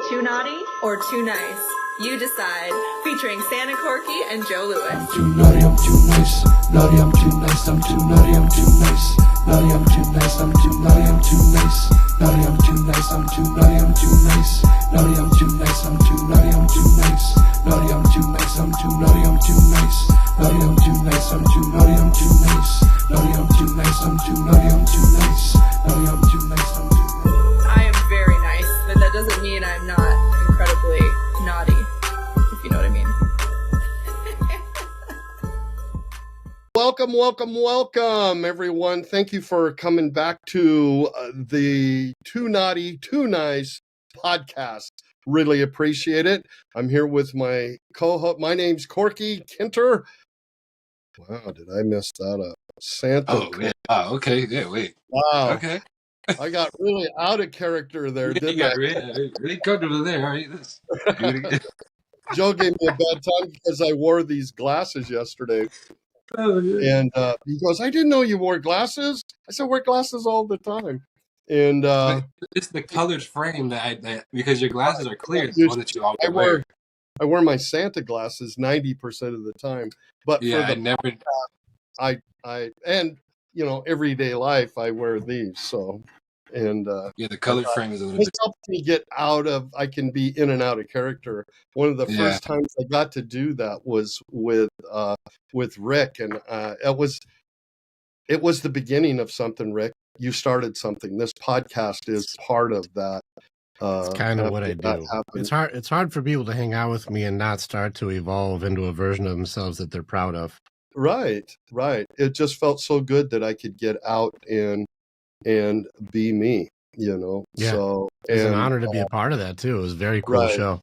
Too naughty or too nice? You decide. Featuring Santa Corky and Joe Lewis. I'm too naughty, I'm too nice. Naughty, I'm too nice. I'm too naughty, I'm too nice. Naughty, I'm too nice. I'm too naughty, I'm too nice. Naughty, I'm too nice. I'm too naughty, I'm too nice. Naughty, I'm too nice. I'm too naughty, I'm too nice. Naughty, I'm too nice. I'm too naughty, I'm too nice. Naughty, I'm too nice. I'm too naughty, I'm too nice. Naughty, I'm too nice. I'm too naughty, I'm too nice. Naughty, I'm too nice. I'm too nice. I am very nice, but that doesn't mean I'm not incredibly naughty, if you know what I mean. Welcome, everyone. Thank you for coming back to the Too Naughty, Too Nice podcast. Really appreciate it. I'm here with my co-host. My name's Corky Kinter. Wow, did I mess that up? Santa. Oh, yeah. Oh, okay. Yeah, wait. Wow. Okay. I got really out of character there, You didn't got I? really comfortable there. All right, let's do it again. Joe gave me a bad time because I wore these glasses yesterday. Oh, yeah. And he goes, I didn't know you wore glasses. I said, I wear glasses all the time. And But it's the colored frame that because your glasses are clear, it's the one that you always wear. I wear my Santa glasses 90% of the time. But Yeah, for I the never. I and you know, everyday life I wear these. So and Yeah, the colored frame is a little it bit. helps me get out of, I can be in and out of character. One of the Yeah. first times I got to do that was with Rick, and it was the beginning of something, Rick. You started something. This podcast is part of that. It's kind of what I do. Happened. It's hard for people to hang out with me and not start to evolve into a version of themselves that they're proud of. Right. It just felt so good that I could get out and be me, you know. Yeah. So It's an honor to be a part of that too. It was a very cool Right. show.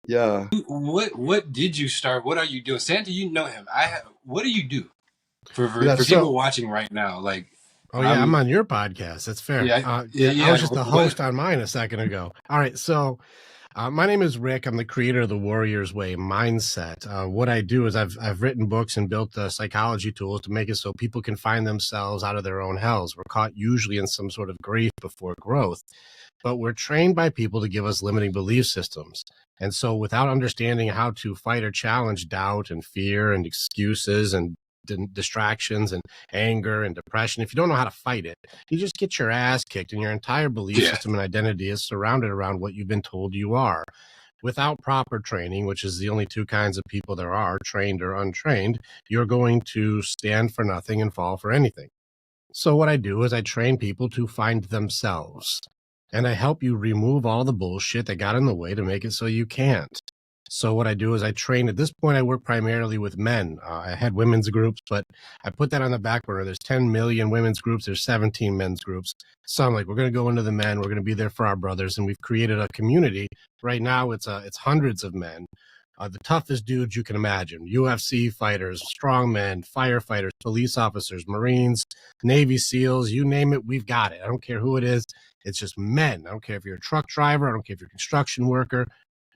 Yeah. What did you start? What are you doing, Santa? You know him. What do you do for Yeah, for so- people watching right now? Like, Oh yeah, I'm on your podcast. That's fair. Yeah, I yeah, was just the what- host on mine a second ago. All right, so my name is Rick. I'm the creator of the Warrior's Way mindset. What I do is I've written books and built psychology tools to make it so people can find themselves out of their own hells. We're caught usually in some sort of grief before growth, but we're trained by people to give us limiting belief systems. And so without understanding how to fight or challenge doubt and fear and excuses and distractions and anger and depression, if you don't know how to fight it, you just get your ass kicked, and your entire belief system and identity is surrounded around what you've been told you are. Without proper training, which is the only two kinds of people there are, trained or untrained, you're going to stand for nothing and fall for anything. So what I do is I train people to find themselves, and I help you remove all the bullshit that got in the way to make it so you can't. So what I do is I train. At this point, I work primarily with men. I had women's groups, but I put that on the back burner. There's 10 million women's groups. There's 17 men's groups. So I'm like, we're going to go into the men. We're going to be there for our brothers. And we've created a community. Right now, it's hundreds of men. The toughest dudes you can imagine. UFC fighters, strongmen, firefighters, police officers, Marines, Navy SEALs, you name it, we've got it. I don't care who it is. It's just men. I don't care if you're a truck driver. I don't care if you're a construction worker.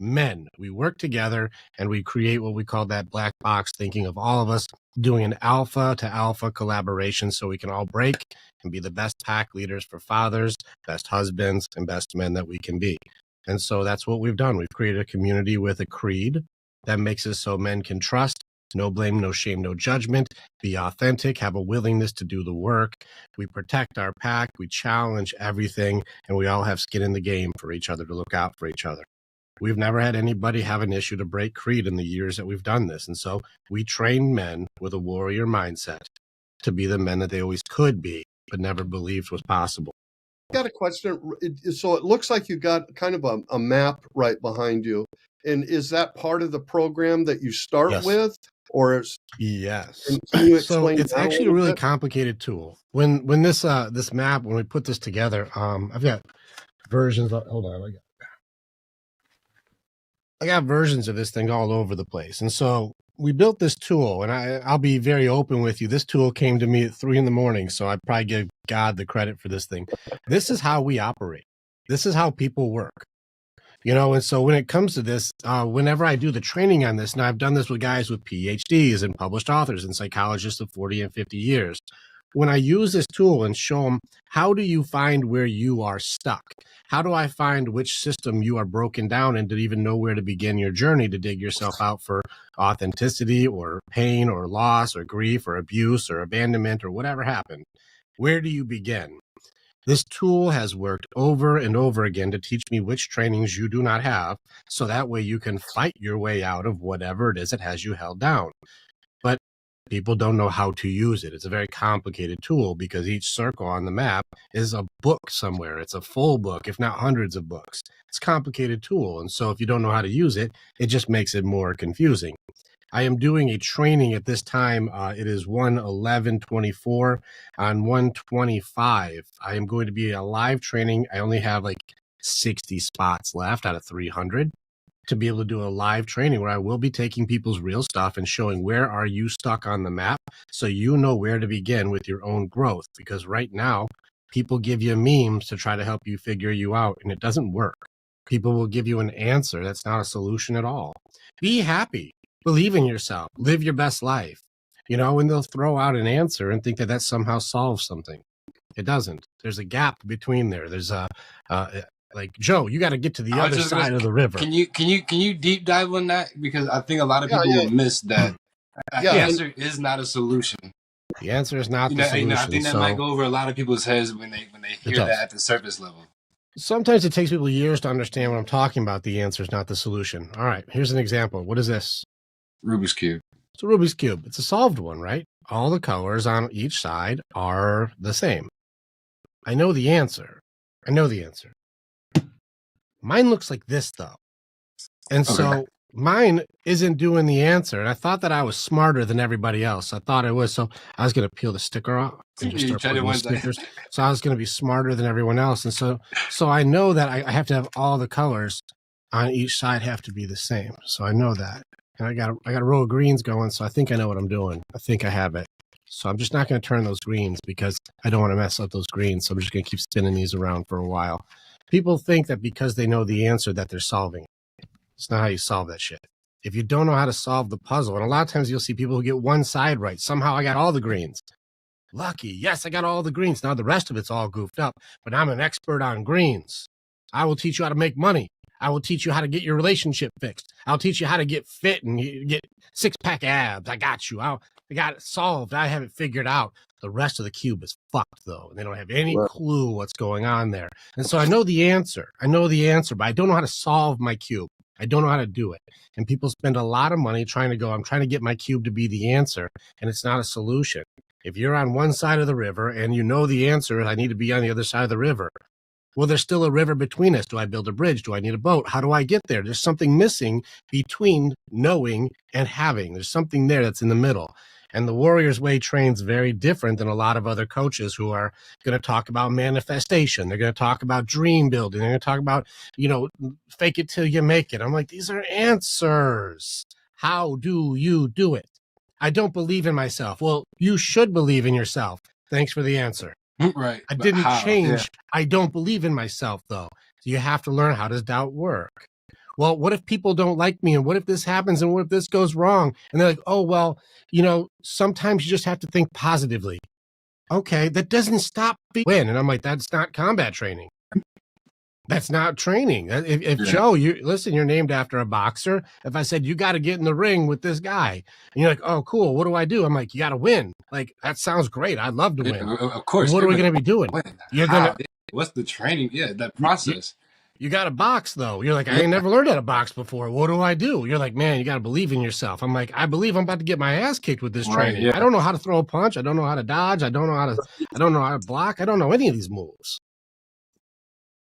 Men. We work together and we create what we call that black box thinking of all of us doing an alpha to alpha collaboration so we can all break and be the best pack leaders for fathers, best husbands, and best men that we can be. And so that's what we've done. We've created a community with a creed that makes it so men can trust, no blame, no shame, no judgment, be authentic, have a willingness to do the work. We protect our pack, we challenge everything, and we all have skin in the game for each other to look out for each other. We've never had anybody have an issue to break creed in the years that we've done this. And so we train men with a warrior mindset to be the men that they always could be, but never believed was possible. I got a question. So it looks like you got kind of a map right behind you. And is that part of the program that you start Yes. with? Or Yes. can you So explain it's that actually a little really bit? complicated tool. When this map, when we put this together, I've got versions of, hold on, I got versions of this thing all over the place. And so we built this tool, and I'll be very open with you. This tool came to me at 3 a.m, so I'd probably give God the credit for this thing. This is how we operate. This is how people work. You know, and so when it comes to this, whenever I do the training on this, and I've done this with guys with PhDs and published authors and psychologists of 40 and 50 years, when I use this tool and show them, how do you find where you are stuck? How do I find which system you are broken down in to even know where to begin your journey to dig yourself out for authenticity or pain or loss or grief or abuse or abandonment or whatever happened? Where do you begin? This tool has worked over and over again to teach me which trainings you do not have, so that way you can fight your way out of whatever it is that has you held down. But people don't know how to use it. It's a very complicated tool because each circle on the map is a book somewhere. It's a full book, if not hundreds of books. It's a complicated tool. And so if you don't know how to use it, it just makes it more confusing. I am doing a training at this time. It is 1/11/24. On 1/25, I am going to be a live training. I only have like 60 spots left out of 300 to be able to do a live training where I will be taking people's real stuff and showing where are you stuck on the map so you know where to begin with your own growth. Because right now, people give you memes to try to help you figure you out, and it doesn't work. People will give you an answer that's not a solution at all. Be happy. Believe in yourself. Live your best life. And they'll throw out an answer and think that that somehow solves something. It doesn't. There's a gap between there. There's like, Joe, you got to get to the other side of the river. Can you deep dive on that? Because I think a lot of people will miss that. The answer is not a solution. The answer is not the solution. I think that might go over a lot of people's heads when they hear that at the surface level. Sometimes it takes people years to understand what I'm talking about. The answer is not the solution. All right, here's an example. What is this? Rubik's Cube. It's a Rubik's Cube. It's a solved one, right? All the colors on each side are the same. I know the answer. Mine looks like this, though. And so mine isn't doing the answer. And I thought that I was smarter than everybody else. I thought I was. So I was going to peel the sticker off and just start putting stickers. So I was going to be smarter than everyone else. And so I know that I have to have all the colors on each side have to be the same. So I know that. And I got a row of greens going, so I think I know what I'm doing. I think I have it. So I'm just not going to turn those greens because I don't want to mess up those greens. So I'm just going to keep spinning these around for a while. People think that because they know the answer that they're solving it. It's not how you solve that shit. If you don't know how to solve the puzzle, and a lot of times you'll see people who get one side right. Somehow I got all the greens. Lucky. Yes, I got all the greens. Now the rest of it's all goofed up, but I'm an expert on greens. I will teach you how to make money. I will teach you how to get your relationship fixed. I'll teach you how to get fit and get six-pack abs. I got you. I got it solved. I have it figured out. The rest of the cube is fucked, though. And they don't have any clue what's going on there. And so I know the answer. But I don't know how to solve my cube. I don't know how to do it. And people spend a lot of money I'm trying to get my cube to be the answer. And it's not a solution. If you're on one side of the river and you know the answer, I need to be on the other side of the river. Well, there's still a river between us. Do I build a bridge? Do I need a boat? How do I get there? There's something missing between knowing and having. There's something there that's in the middle. And the Warrior's Way trains very different than a lot of other coaches who are going to talk about manifestation. They're going to talk about dream building. They're going to talk about, fake it till you make it. I'm like, these are answers. How do you do it? I don't believe in myself. Well, you should believe in yourself. Thanks for the answer. Right. I didn't change. Yeah. I don't believe in myself, though. So you have to learn, how does doubt work? Well, what if people don't like me? And what if this happens? And what if this goes wrong? And they're like, oh, well, sometimes you just have to think positively. Okay, that doesn't stop me win. And I'm like, that's not combat training. That's not training. If Joe, you're named after a boxer. If I said, you got to get in the ring with this guy, and you're like, oh, cool, what do I do? I'm like, you got to win. Like, that sounds great. I'd love to win. Of course. What are we going to be doing? What's the training? Yeah, that process. You got to box, though. You're like, I ain't never learned how to box before. What do I do? You're like, man, you got to believe in yourself. I'm like, I believe I'm about to get my ass kicked with this training. Yeah. I don't know how to throw a punch. I don't know how to dodge. I don't know how to block. I don't know any of these moves.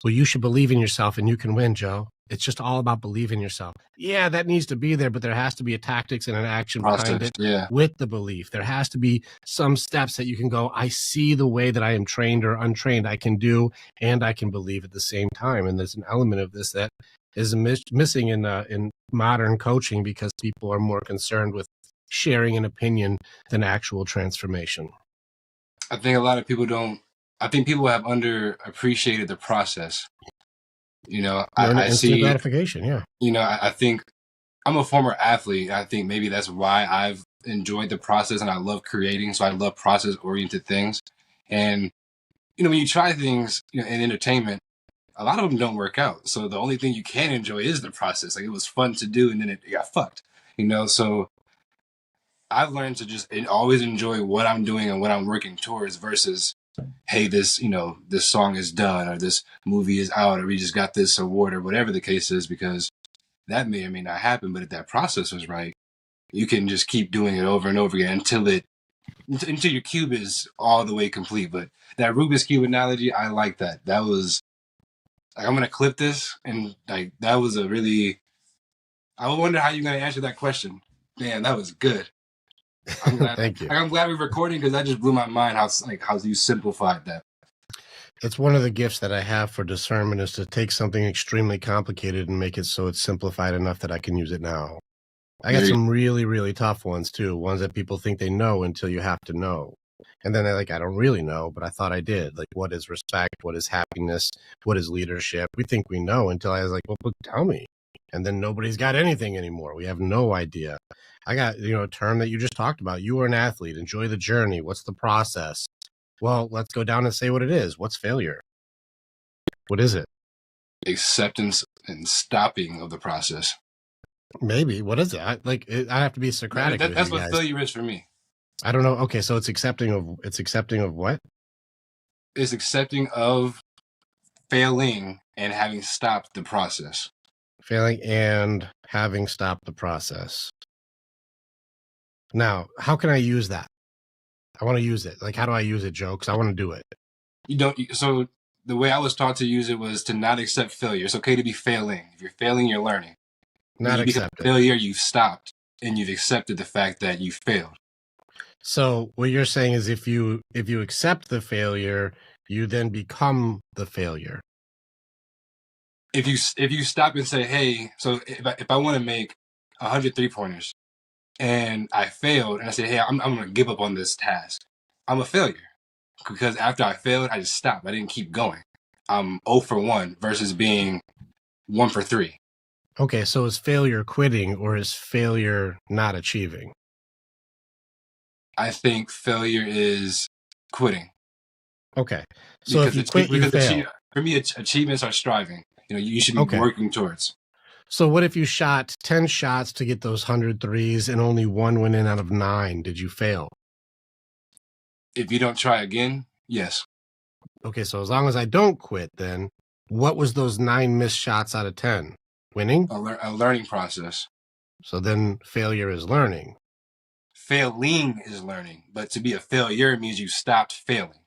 Well, you should believe in yourself and you can win, Joe. It's just all about believing in yourself. Yeah, that needs to be there, but there has to be a tactics and an action behind it with the belief. There has to be some steps that you can go, I see the way that I am trained or untrained I can do, and I can believe at the same time. And there's an element of this that is missing in modern coaching because people are more concerned with sharing an opinion than actual transformation. I think a lot of people I think people have underappreciated the process. I see gratification. Yeah. I think I'm a former athlete. I think maybe that's why I've enjoyed the process and I love creating. So I love process oriented things. And, when you try things, in entertainment, a lot of them don't work out. So the only thing you can enjoy is the process. Like, it was fun to do and then it got fucked, so I've learned to just always enjoy what I'm doing and what I'm working towards versus, hey, this song is done or this movie is out or we just got this award or whatever the case is, because that may or may not happen. But if that process was right, you can just keep doing it over and over again until your cube is all the way complete. But that Rubik's Cube analogy, I like that. That was like, I'm going to clip this, and like, that was a really, I wonder how you're going to answer that question. Man, that was good. I'm glad. Thank you. I'm glad we're recording, because that just blew my mind how you simplified that. It's one of the gifts that I have for discernment, is to take something extremely complicated and make it so it's simplified enough that I can use it now. I got some really, really tough ones too. Ones that people think they know until you have to know. And then they're like, I don't really know, but I thought I did. Like, what is respect? What is happiness? What is leadership? We think we know until I was like, well, tell me. And then nobody's got anything anymore. We have no idea. I got, a term that you just talked about. You are an athlete. Enjoy the journey. What's the process? Well, let's go down and say what it is. What's failure? What is it? Acceptance and stopping of the process. Maybe. What is it? I have to be Socratic. That's what failure is for me. I don't know. Okay, so it's accepting of what? It's accepting of failing and having stopped the process. Failing and having stopped the process. Now, how can I use that? I want to use it. Like, how do I use it, Joe? Because I want to do it. So the way I was taught to use it was to not accept failure. It's okay to be failing. If you're failing, you're learning. Not accept it. Failure, you've stopped and you've accepted the fact that you failed. So what you're saying is, if you accept the failure, you then become the failure. If you stop and say, hey, so if I want to make 100 3-pointers and I failed and I say, hey, I'm going to give up on this task, I'm a failure, because after I failed, I just stopped. I didn't keep going. I'm 0 for 1 versus being 1 for 3. Okay, so is failure quitting, or is failure not achieving? I think failure is quitting. Okay, so if you quit, you fail. For me, achievements are striving. You should be working towards. So what if you shot 10 shots to get those 100 threes and only 1 went in out of 9? Did you fail? If you don't try again, yes. Okay, so as long as I don't quit, then what was those 9 missed shots out of 10? Winning? A learning process. So then failure is learning. Failing is learning, but to be a failure means you stopped failing.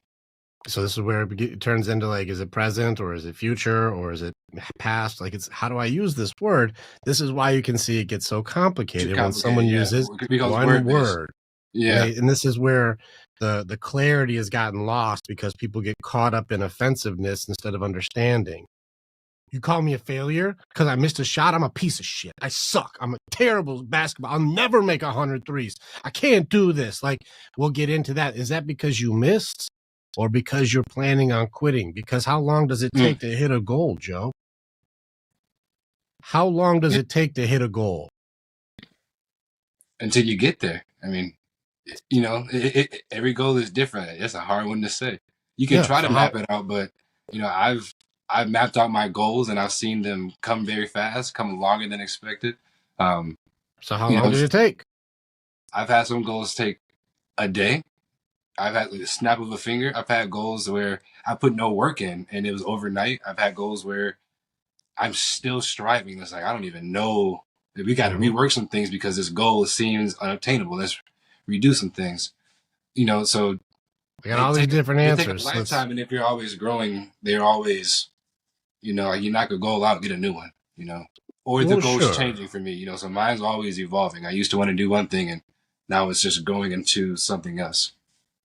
So this is where it turns into, like, is it present or is it future or is it past? Like, it's, how do I use this word? This is why you can see it gets so complicated when someone uses one word. Yeah. Right? And this is where the clarity has gotten lost, because people get caught up in offensiveness instead of understanding. You call me a failure because I missed a shot? I'm a piece of shit. I suck. I'm a terrible basketball. I'll never make 100 threes. I can't do this. Like, we'll get into that. Is that because you missed, or because you're planning on quitting? Because how long does it take to hit a goal, Joe? How long does it take to hit a goal? Until you get there. I mean, every goal is different. It's a hard one to say. You can try to map it out, but I've mapped out my goals and I've seen them come very fast, come longer than expected. So how long did it take? I've had some goals take a day. I've had a snap of a finger. I've had goals where I put no work in and it was overnight. I've had goals where I'm still striving. It's like, I don't even know. We got to rework some things because this goal seems unobtainable. Let's redo some things. So we got all these different answers. Take a lifetime, and if you're always growing, they're always, you knock a goal out, get a new one, or the goal's changing for me, so mine's always evolving. I used to want to do one thing and now it's just going into something else.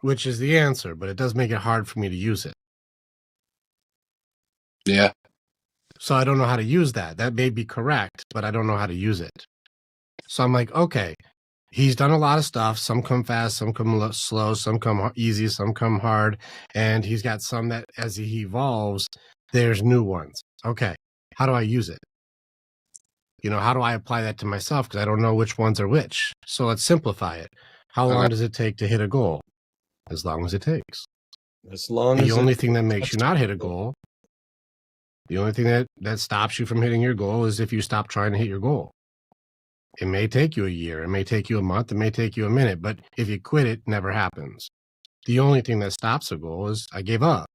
Which is the answer, but it does make it hard for me to use it. Yeah. So I don't know how to use that. That may be correct, but I don't know how to use it. So I'm like, okay, he's done a lot of stuff. Some come fast, some come slow, some come easy, some come hard. And he's got some that as he evolves, there's new ones. Okay, how do I use it? How do I apply that to myself? Because I don't know which ones are which. So let's simplify it. How long does it take to hit a goal? As long as it takes. As long The as only thing that makes you not hit a goal, the only thing that stops you from hitting your goal is if you stop trying to hit your goal. It may take you a year, it may take you a month, it may take you a minute, but if you quit, it never happens. The only thing that stops a goal is I gave up.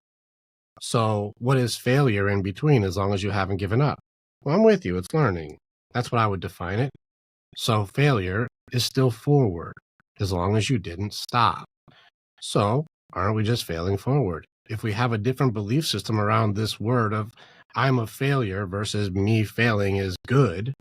So what is failure in between as long as you haven't given up? Well, I'm with you. It's learning. That's what I would define it. So failure is still forward as long as you didn't stop. So aren't we just failing forward? If we have a different belief system around this word of I'm a failure versus me failing is good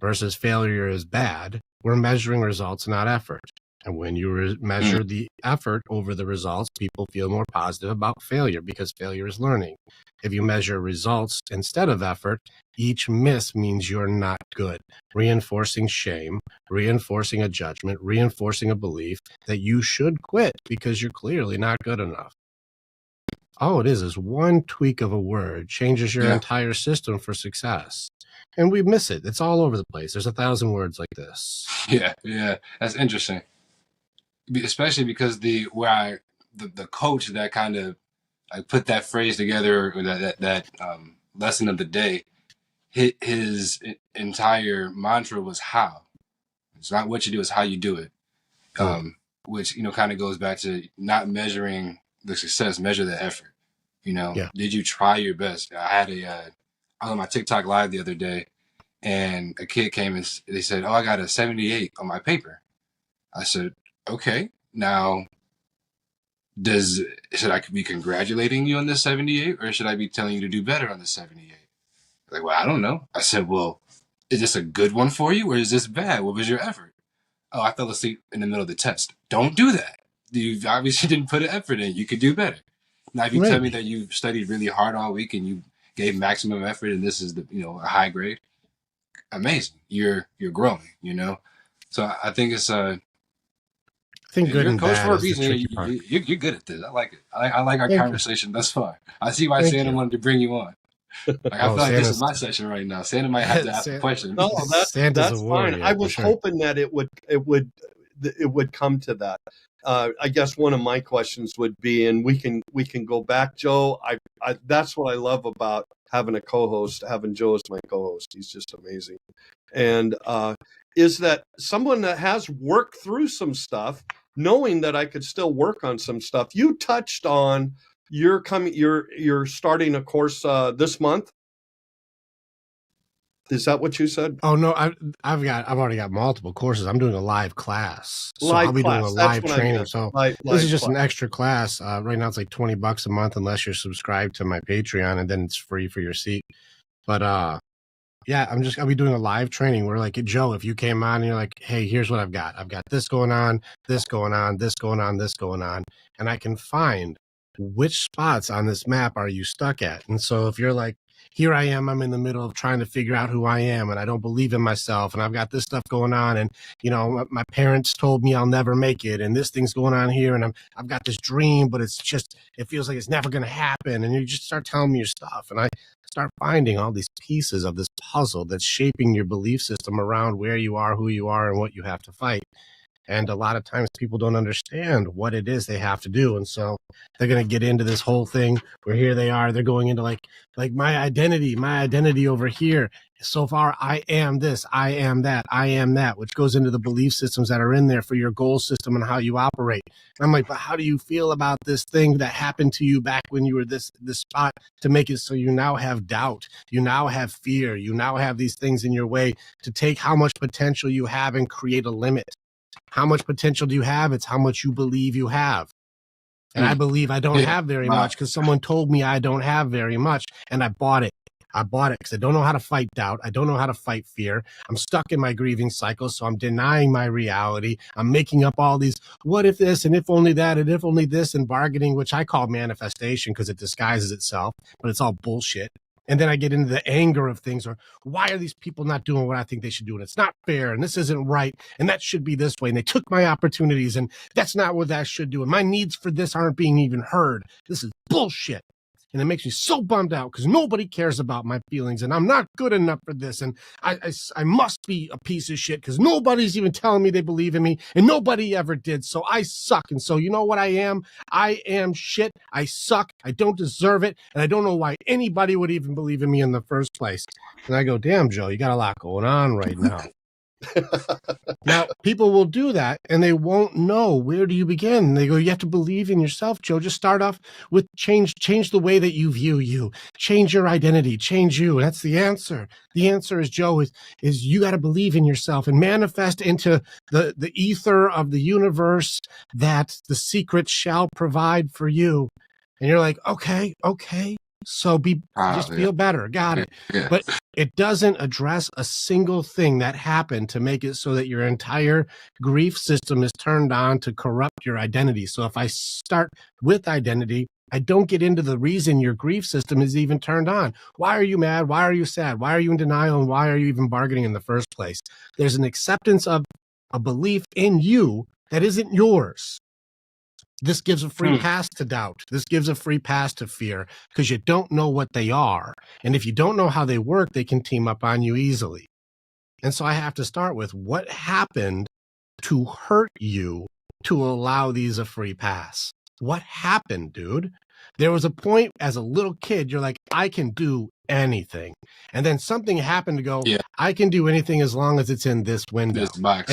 versus failure is bad, we're measuring results, not effort. And when you measure the effort over the results, people feel more positive about failure because failure is learning. If you measure results instead of effort, each miss means you're not good, reinforcing shame, reinforcing a judgment, reinforcing a belief that you should quit because you're clearly not good enough. All it is one tweak of a word changes your entire system for success. And we miss it. It's all over the place. There's 1,000 words like this. Yeah. That's interesting. Especially because the coach that kind of put that phrase together, or that lesson of the day, his entire mantra was how. It's not what you do, it's how you do it. Which kind of goes back to not measuring the success, measure the effort. Did you try your best? I had I was on my TikTok live the other day, and a kid came and they said, "Oh, I got a 78 on my paper." I said, "Okay, now should I be congratulating you on this 78, or should I be telling you to do better on the 78?" Like, well, I don't know. I said, "Well, is this a good one for you, or is this bad? What was your effort?" "Oh, I fell asleep in the middle of the test." Don't do that. You obviously didn't put an effort in. You could do better. Now, if you tell me that you studied really hard all week and you gave maximum effort, and this is a high grade, amazing. You're growing. So I think it's I think good you're and a coach bad for a is the reason. tricky part. You're good at this. I like it. I like our Thank conversation thus far. I see why Thank Santa you. wanted to bring you on. I feel like this is my session right now. Santa might have to ask a question. No, Santa's that's a warrior, fine. I was for sure. hoping that it would come to that. I guess one of my questions would be, and we can go back, Joe. I that's what I love about having a co-host, having Joe as my co-host. He's just amazing. And is that someone that has worked through some stuff, knowing that I could still work on some stuff. You touched on you're starting a course this month. Is that what you said? Oh no, I've already got multiple courses. I'm doing a live class, so Live I'll be class. doing a That's live what I training. meant. So Live this is just class. an extra class. Right now it's like $20 a month unless you're subscribed to my Patreon, and then it's free for your seat. But yeah, I'll be doing a live training where, like, Joe, if you came on and you're like, hey, here's what I've got this going on, this going on, this going on, this going on, and I can find which spots on this map are you stuck at. And so if you're like, here I am, I'm in the middle of trying to figure out who I am, and I don't believe in myself, and I've got this stuff going on, and my parents told me I'll never make it, and this thing's going on here, and I've got this dream, but it feels like it's never going to happen, and you just start telling me your stuff, and I start finding all these pieces of this puzzle that's shaping your belief system around where you are, who you are, and what you have to fight. And a lot of times people don't understand what it is they have to do. And so they're going to get into this whole thing where here they are, they're going into like my identity over here. So far, I am this, I am that, which goes into the belief systems that are in there for your goal system and how you operate. And I'm like, but how do you feel about this thing that happened to you back when you were this spot to make it so you now have doubt, you now have fear, you now have these things in your way to take how much potential you have and create a limit. How much potential do you have? It's how much you believe you have. And I believe I don't have very much because someone told me I don't have very much, and I bought it. I bought it because I don't know how to fight doubt. I don't know how to fight fear. I'm stuck in my grieving cycle, so I'm denying my reality. I'm making up all these what if this and if only that and if only this and bargaining, which I call manifestation because it disguises itself, but it's all bullshit. And then I get into the anger of things, or why are these people not doing what I think they should do? And it's not fair, and this isn't right, and that should be this way. And they took my opportunities, and that's not what that should do. And my needs for this aren't being even heard. This is bullshit. And it makes me so bummed out because nobody cares about my feelings and I'm not good enough for this. And I must be a piece of shit because nobody's even telling me they believe in me and nobody ever did. So I suck. And so you know what I am? I am shit. I suck. I don't deserve it. And I don't know why anybody would even believe in me in the first place. And I go, damn, Joe, you got a lot going on right now. Now, people will do that and they won't know where do you begin. They go, you have to believe in yourself, Joe. Just start off with change the way that you view you, change your identity, change you. That's the answer. The answer is, Joe, is you got to believe in yourself and manifest into the ether of the universe that the secret shall provide for you. And you're like, okay. So just feel better. Got it. Yeah. But it doesn't address a single thing that happened to make it so that your entire grief system is turned on to corrupt your identity. So if I start with identity, I don't get into the reason your grief system is even turned on. Why are you mad? Why are you sad? Why are you in denial? And why are you even bargaining in the first place? There's an acceptance of a belief in you that isn't yours. This gives a free pass to doubt. This gives a free pass to fear because you don't know what they are. And if you don't know how they work, they can team up on you easily. And so I have to start with what happened to hurt you to allow these a free pass. What happened, dude? There was a point as a little kid, you're like, I can do anything. And then something happened to go, I can do anything as long as it's in this window. This box,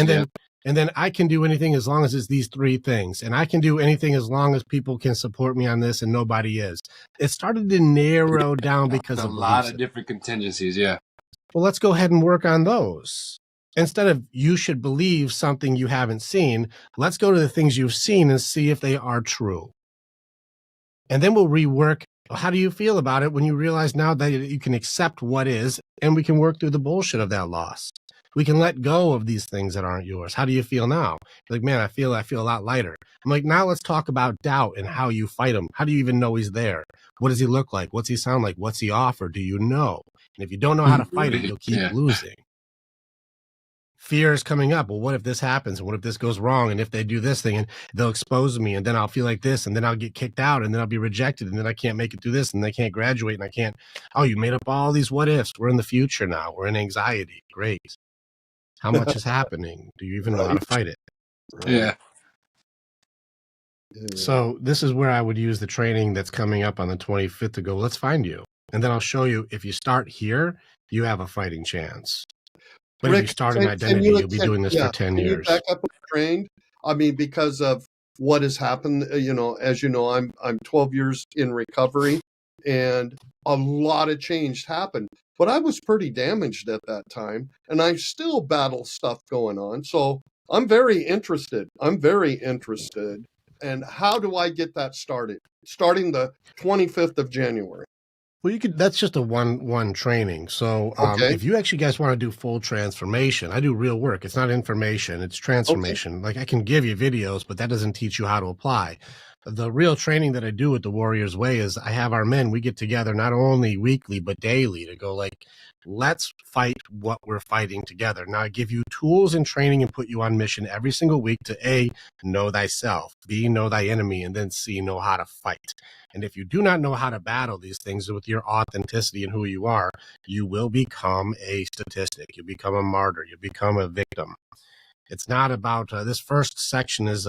And then I can do anything as long as it's these three things. And I can do anything as long as people can support me on this and nobody is. It started to narrow down because of a lot of different contingencies. Yeah. Well, let's go ahead and work on those. Instead of you should believe something you haven't seen, let's go to the things you've seen and see if they are true. And then we'll rework. How do you feel about it when you realize now that you can accept what is and we can work through the bullshit of that loss? We can let go of these things that aren't yours. How do you feel now? You're like, man, I feel a lot lighter. I'm like, now let's talk about doubt and how you fight him. How do you even know he's there? What does he look like? What's he sound like? What's he offer? Do you know? And if you don't know how to fight it, you'll keep losing. Fear is coming up. Well, what if this happens? And what if this goes wrong? And if they do this thing and they'll expose me and then I'll feel like this and then I'll get kicked out and then I'll be rejected and then I can't make it through this and they can't graduate and I can't. Oh, you made up all these what ifs. We're in the future now. We're in anxiety. Great. How much is happening? Do you even know how to fight it? Yeah. So this is where I would use the training that's coming up on the 25th to go, let's find you. And then I'll show you if you start here, you have a fighting chance. But Rick, if you start in identity, you'll be doing this for 10 years. Back up and trained. I mean, because of what has happened, as you know, I'm 12 years in recovery and a lot of change happened. But I was pretty damaged at that time, and I still battle stuff going on. So I'm very interested. And how do I get that started? Starting the 25th of January. Well, you could. That's just a one training. So if you actually guys want to do full transformation, I do real work. It's not information. It's transformation. Like I can give you videos, but that doesn't teach you how to apply. The real training that I do with the Warrior's Way is I have our men, we get together not only weekly, but daily to go like, let's fight what we're fighting together. Now I give you tools and training and put you on mission every single week to A, know thyself, B, know thy enemy, and then C, know how to fight. And if you do not know how to battle these things with your authenticity and who you are, you will become a statistic. You'll become a martyr. You'll become a victim. It's not about, this first section is,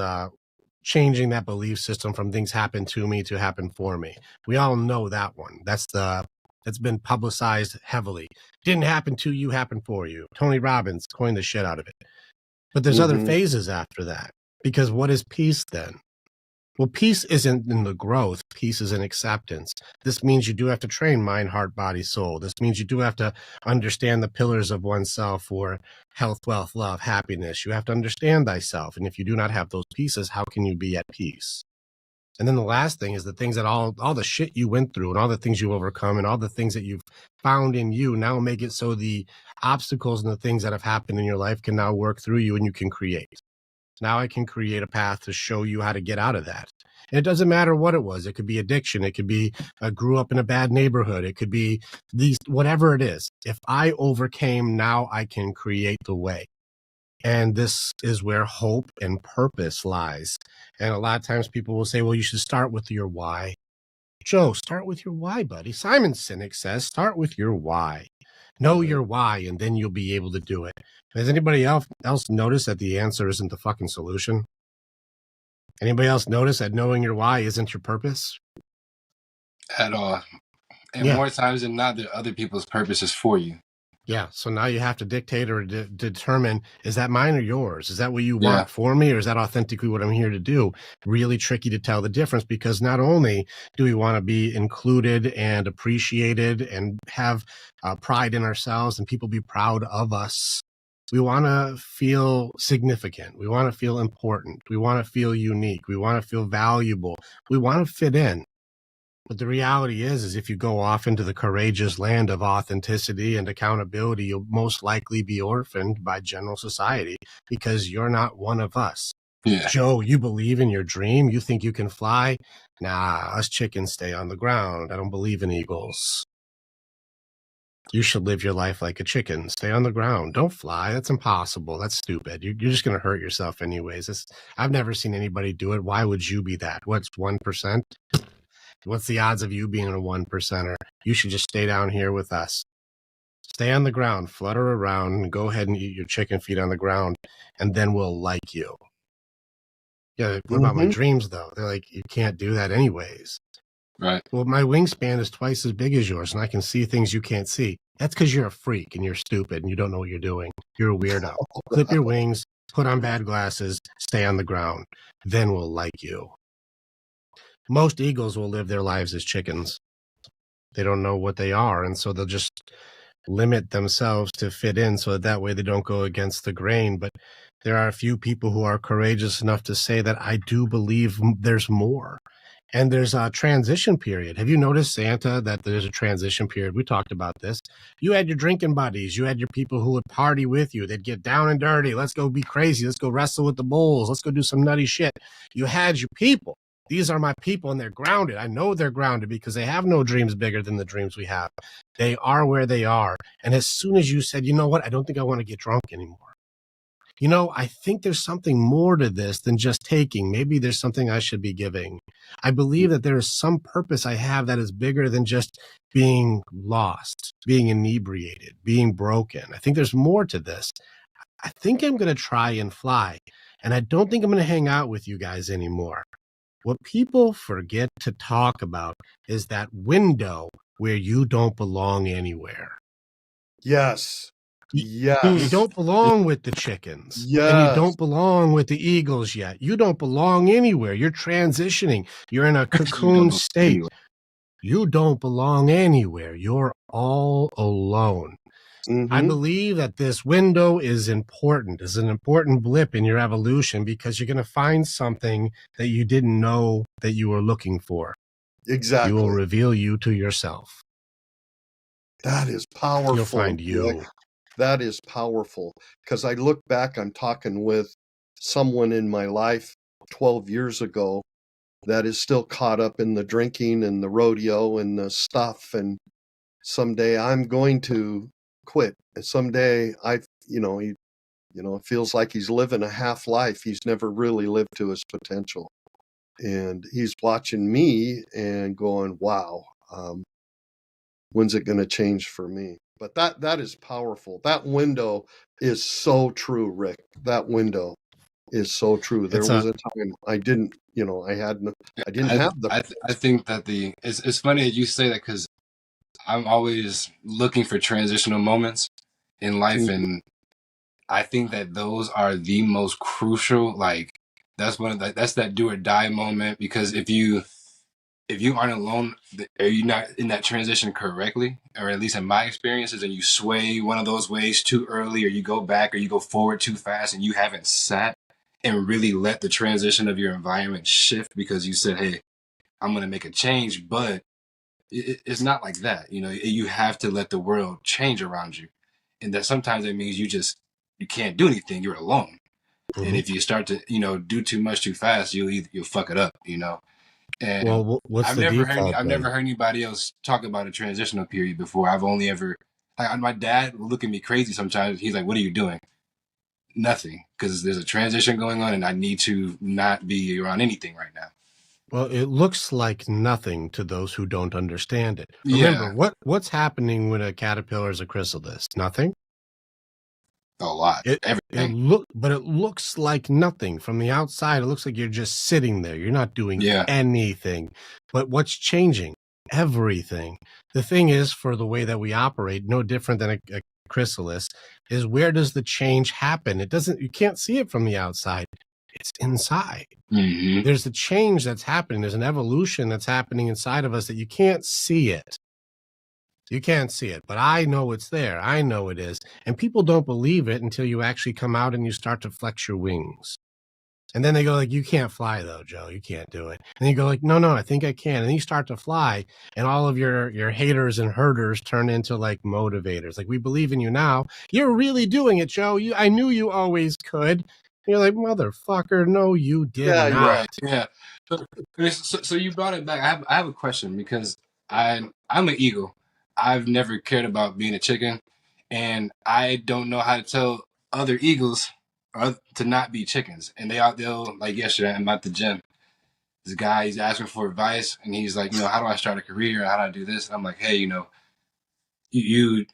changing that belief system from things happen to me to happen for me. We all know that one. That's been publicized heavily. Didn't happen to you, happened for you. Tony Robbins coined the shit out of it. But there's other phases after that. Because what is peace then? Well, peace isn't in the growth. Peace is in acceptance. This means you do have to train mind, heart, body, soul. This means you do have to understand the pillars of oneself for health, wealth, love, happiness. You have to understand thyself. And if you do not have those pieces, how can you be at peace? And then the last thing is the things that all the shit you went through and all the things you overcome and all the things that you've found in you now make it so the obstacles and the things that have happened in your life can now work through you and you can create. Now I can create a path to show you how to get out of that. And it doesn't matter what it was. It could be addiction. It could be I grew up in a bad neighborhood. It could be whatever it is. If I overcame, now I can create the way. And this is where hope and purpose lies. And a lot of times people will say, well, you should start with your why. Joe, start with your why, buddy. Simon Sinek says, start with your why. Know your why, and then you'll be able to do it. Has anybody else noticed that the answer isn't the fucking solution? Anybody else notice that knowing your why isn't your purpose? At all. And Yeah. more times than not, there are other people's purposes for you. Yeah, so now you have to dictate or determine, is that mine or yours? Is that what you want for me, or is that authentically what I'm here to do? Really tricky to tell the difference, because not only do we want to be included and appreciated and have pride in ourselves and people be proud of us, we want to feel significant. We want to feel important. We want to feel unique. We want to feel valuable. We want to fit in. But the reality is if you go off into the courageous land of authenticity and accountability, you'll most likely be orphaned by general society because you're not one of us. Yeah. Joe, you believe in your dream? You think you can fly? Nah, us chickens stay on the ground. I don't believe in eagles. You should live your life like a chicken. Stay on the ground. Don't fly. That's impossible. That's stupid. You're just going to hurt yourself anyways. I've never seen anybody do it. Why would you be that? What's 1%? What's the odds of you being a 1%er? You should just stay down here with us. Stay on the ground, flutter around, and go ahead and eat your chicken feet on the ground, and then we'll like you. Yeah, what about my dreams, though? They're like, you can't do that anyways. Right. Well, my wingspan is twice as big as yours, and I can see things you can't see. That's because you're a freak, and you're stupid, and you don't know what you're doing. You're a weirdo. Clip your wings, put on bad glasses, stay on the ground. Then we'll like you. Most eagles will live their lives as chickens. They don't know what they are, and so they'll just limit themselves to fit in so that way they don't go against the grain. But there are a few people who are courageous enough to say that I do believe there's more. And there's a transition period. Have you noticed, Santa, that there's a transition period? We talked about this. You had your drinking buddies. You had your people who would party with you. They'd get down and dirty. Let's go be crazy. Let's go wrestle with the bulls. Let's go do some nutty shit. You had your people. These are my people, and they're grounded. I know they're grounded because they have no dreams bigger than the dreams we have. They are where they are. And as soon as you said, you know what, I don't think I want to get drunk anymore. You know, I think there's something more to this than just taking. Maybe there's something I should be giving. I believe that there is some purpose I have that is bigger than just being lost, being inebriated, being broken. I think there's more to this. I think I'm going to try and fly. And I don't think I'm going to hang out with you guys anymore. What people forget to talk about is that window where you don't belong anywhere. Yes. Yes. You don't belong with the chickens. Yes. And you don't belong with the eagles yet. You don't belong anywhere. You're transitioning. You're in a cocoon state. You don't belong anywhere. You're all alone. I believe that this window is important, is an important blip in your evolution because you're going to find something that you didn't know that you were looking for. Exactly. You will reveal you to yourself. That is powerful. You'll find you. That is powerful. Because I look back, I'm talking with someone in my life 12 years ago that is still caught up in the drinking and the rodeo and the stuff. And someday I'm going to quit. And someday it feels like he's living a half life. He's never really lived to his potential. And he's watching me and going, wow, when's it going to change for me? But that is powerful. That window is so true, Rick. That window is so true. There was a time I didn't, I didn't have the. I think that it's funny that you say that because I'm always looking for transitional moments in life, and I think that those are the most crucial. Like that's that's that do or die moment, because if you aren't alone, are you not in that transition correctly, or at least in my experiences, and you sway one of those ways too early, or you go back, or you go forward too fast, and you haven't sat and really let the transition of your environment shift because you said, hey, I'm going to make a change, but it's not like that. You have to let the world change around you. And that sometimes it means you can't do anything. You're alone. And if you start to, do too much too fast, you'll fuck it up, And well, what's I've never heard anybody else talk about a transitional period before. I've only ever, my dad will look at me crazy sometimes. He's like, what are you doing? Nothing, because there's a transition going on and I need to not be around anything right now. Well, it looks like nothing to those who don't understand it. Yeah, Remember, what's happening when a caterpillar is a chrysalis? Nothing? a lot, It everything. it looks like nothing. From the outside, it looks like you're just sitting there. You're not doing Yeah, anything. But what's changing? Everything. The thing is, for the way that we operate, no different than a chrysalis, is where does the change happen? You can't see it from the outside. It's inside. hmm There's a change that's happening. There's an evolution that's happening inside of us that you can't see it. You can't see it, but I know it's there. I know it is. And people don't believe it until you actually come out and you start to flex your wings. And then they go like, you can't fly though, Joe. You can't do it. And you go like, no, I think I can. And then you start to fly and all of your haters and herders turn into like motivators. Like, we believe in you now. You're really doing it, Joe. I knew you always could. And you're like, motherfucker, no, you did Yeah, not. right. Yeah. So you brought it back. I have a question because I'm an eagle. I've never cared about being a chicken, and I don't know how to tell other eagles to not be chickens. And they'll like yesterday. I'm at the gym. This guy, he's asking for advice, and he's like, how do I start a career? How do I do this? And I'm like, hey, you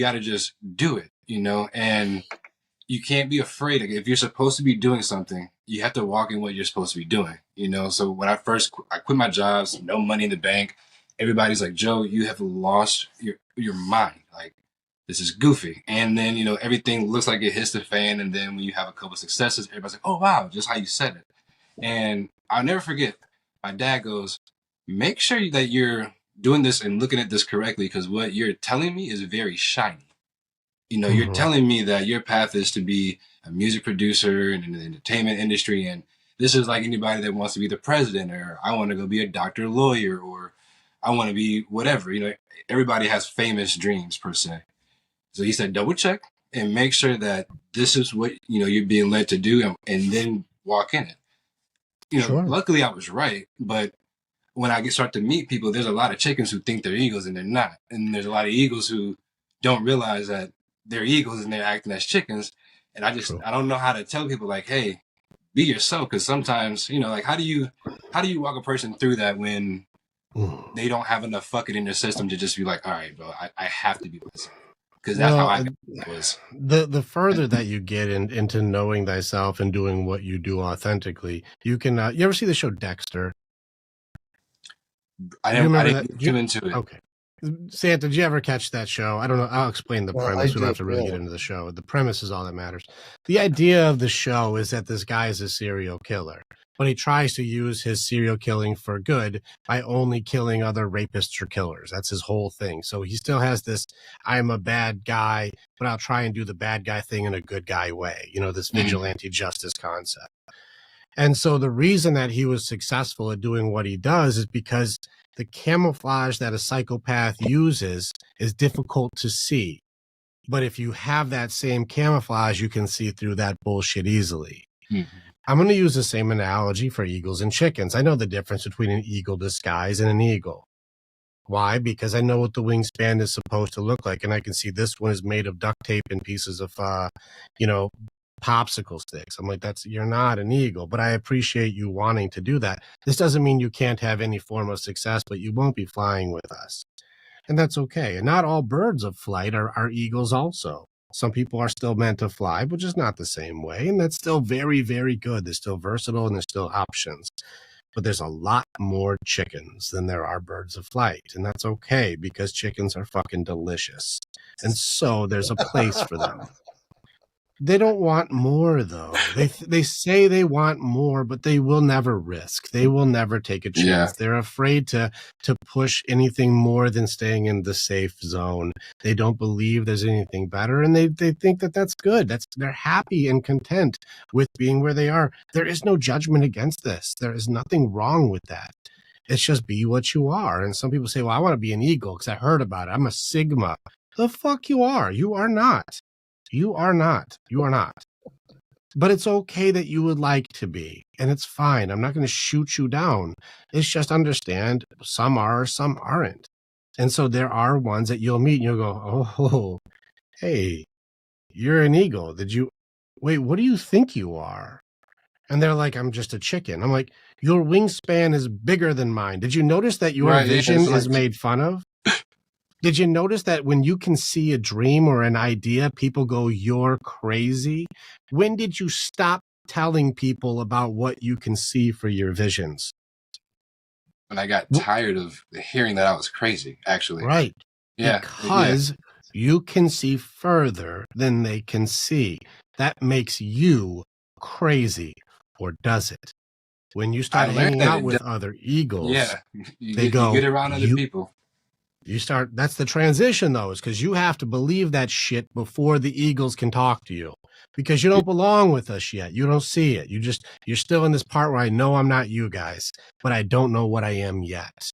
got to just do it, and you can't be afraid. If you're supposed to be doing something, you have to walk in what you're supposed to be doing, So when I quit my jobs, no money in the bank, everybody's like, Joe, you have lost your mind. Like, this is goofy. And then, everything looks like it hits the fan. And then when you have a couple of successes, everybody's like, oh, wow, just how you said it. And I'll never forget, my dad goes, make sure that you're doing this and looking at this correctly, because what you're telling me is very shiny. You're telling me that your path is to be a music producer and in the entertainment industry. And this is like anybody that wants to be the president, or I want to go be a doctor, lawyer, or I want to be whatever. Everybody has famous dreams per se. So he said, double check and make sure that this is what, you're being led to do, and then walk in it. Sure. Luckily I was right. But when I start to meet people, there's a lot of chickens who think they're eagles and they're not. And there's a lot of eagles who don't realize that they're eagles and they're acting as chickens. And I don't know how to tell people like, hey, be yourself. Cause sometimes, like, how do you walk a person through that when they don't have enough fucking in their system to just be like, all right, bro, I have to be myself. Cause that's how I was. The further that you get into knowing thyself and doing what you do authentically, you can, you ever see the show Dexter? I didn't get into it. Okay. Santa, did you ever catch that show? I don't know. I'll explain the premise. We don't have to really get into the show. The premise is all that matters. The idea of the show is that this guy is a serial killer, but he tries to use his serial killing for good by only killing other rapists or killers. That's his whole thing. So he still has this, I'm a bad guy, but I'll try and do the bad guy thing in a good guy way. This vigilante justice concept. And so the reason that he was successful at doing what he does is because the camouflage that a psychopath uses is difficult to see. But if you have that same camouflage, you can see through that bullshit easily. Mm-hmm. I'm going to use the same analogy for eagles and chickens. I know the difference between an eagle disguise and an eagle. Why? Because I know what the wingspan is supposed to look like. And I can see this one is made of duct tape and pieces of, popsicle sticks. I'm like, you're not an eagle, but I appreciate you wanting to do that. This doesn't mean you can't have any form of success, but you won't be flying with us. And that's okay. And not all birds of flight are eagles also. Some people are still meant to fly, but just not the same way. And that's still very, very good. They're still versatile and there's still options. But there's a lot more chickens than there are birds of flight. And that's okay because chickens are fucking delicious. And so there's a place for them. They don't want more, though. They say they want more, but they will never risk. They will never take a chance. Yeah. They're afraid to push anything more than staying in the safe zone. They don't believe there's anything better, and they think that that's good. They're happy and content with being where they are. There is no judgment against this. There is nothing wrong with that. It's just be what you are. And some people say, well, I want to be an eagle because I heard about it. I'm a Sigma. The fuck you are. You are not. You are not. You are not. But it's okay that you would like to be. And it's fine. I'm not going to shoot you down. It's just understand some are, some aren't. And so there are ones that you'll meet and you'll go, oh, hey, you're an eagle. Wait, what do you think you are? And they're like, I'm just a chicken. I'm like, your wingspan is bigger than mine. Did you notice that your Right, yeah, vision it's is like- made fun of? Did you notice that when you can see a dream or an idea, people go, you're crazy? When did you stop telling people about what you can see for your visions? When I got tired of hearing that I was crazy, actually. Right. Yeah. Because you can see further than they can see. That makes you crazy, or does it? When you start I learned hanging that out it with does. other eagles, Yeah. they go, you get around other people. You start, that's the transition though, is because you have to believe that shit before the eagles can talk to you, because you don't belong with us yet. You don't see it. You're still in this part where I know I'm not you guys, but I don't know what I am yet.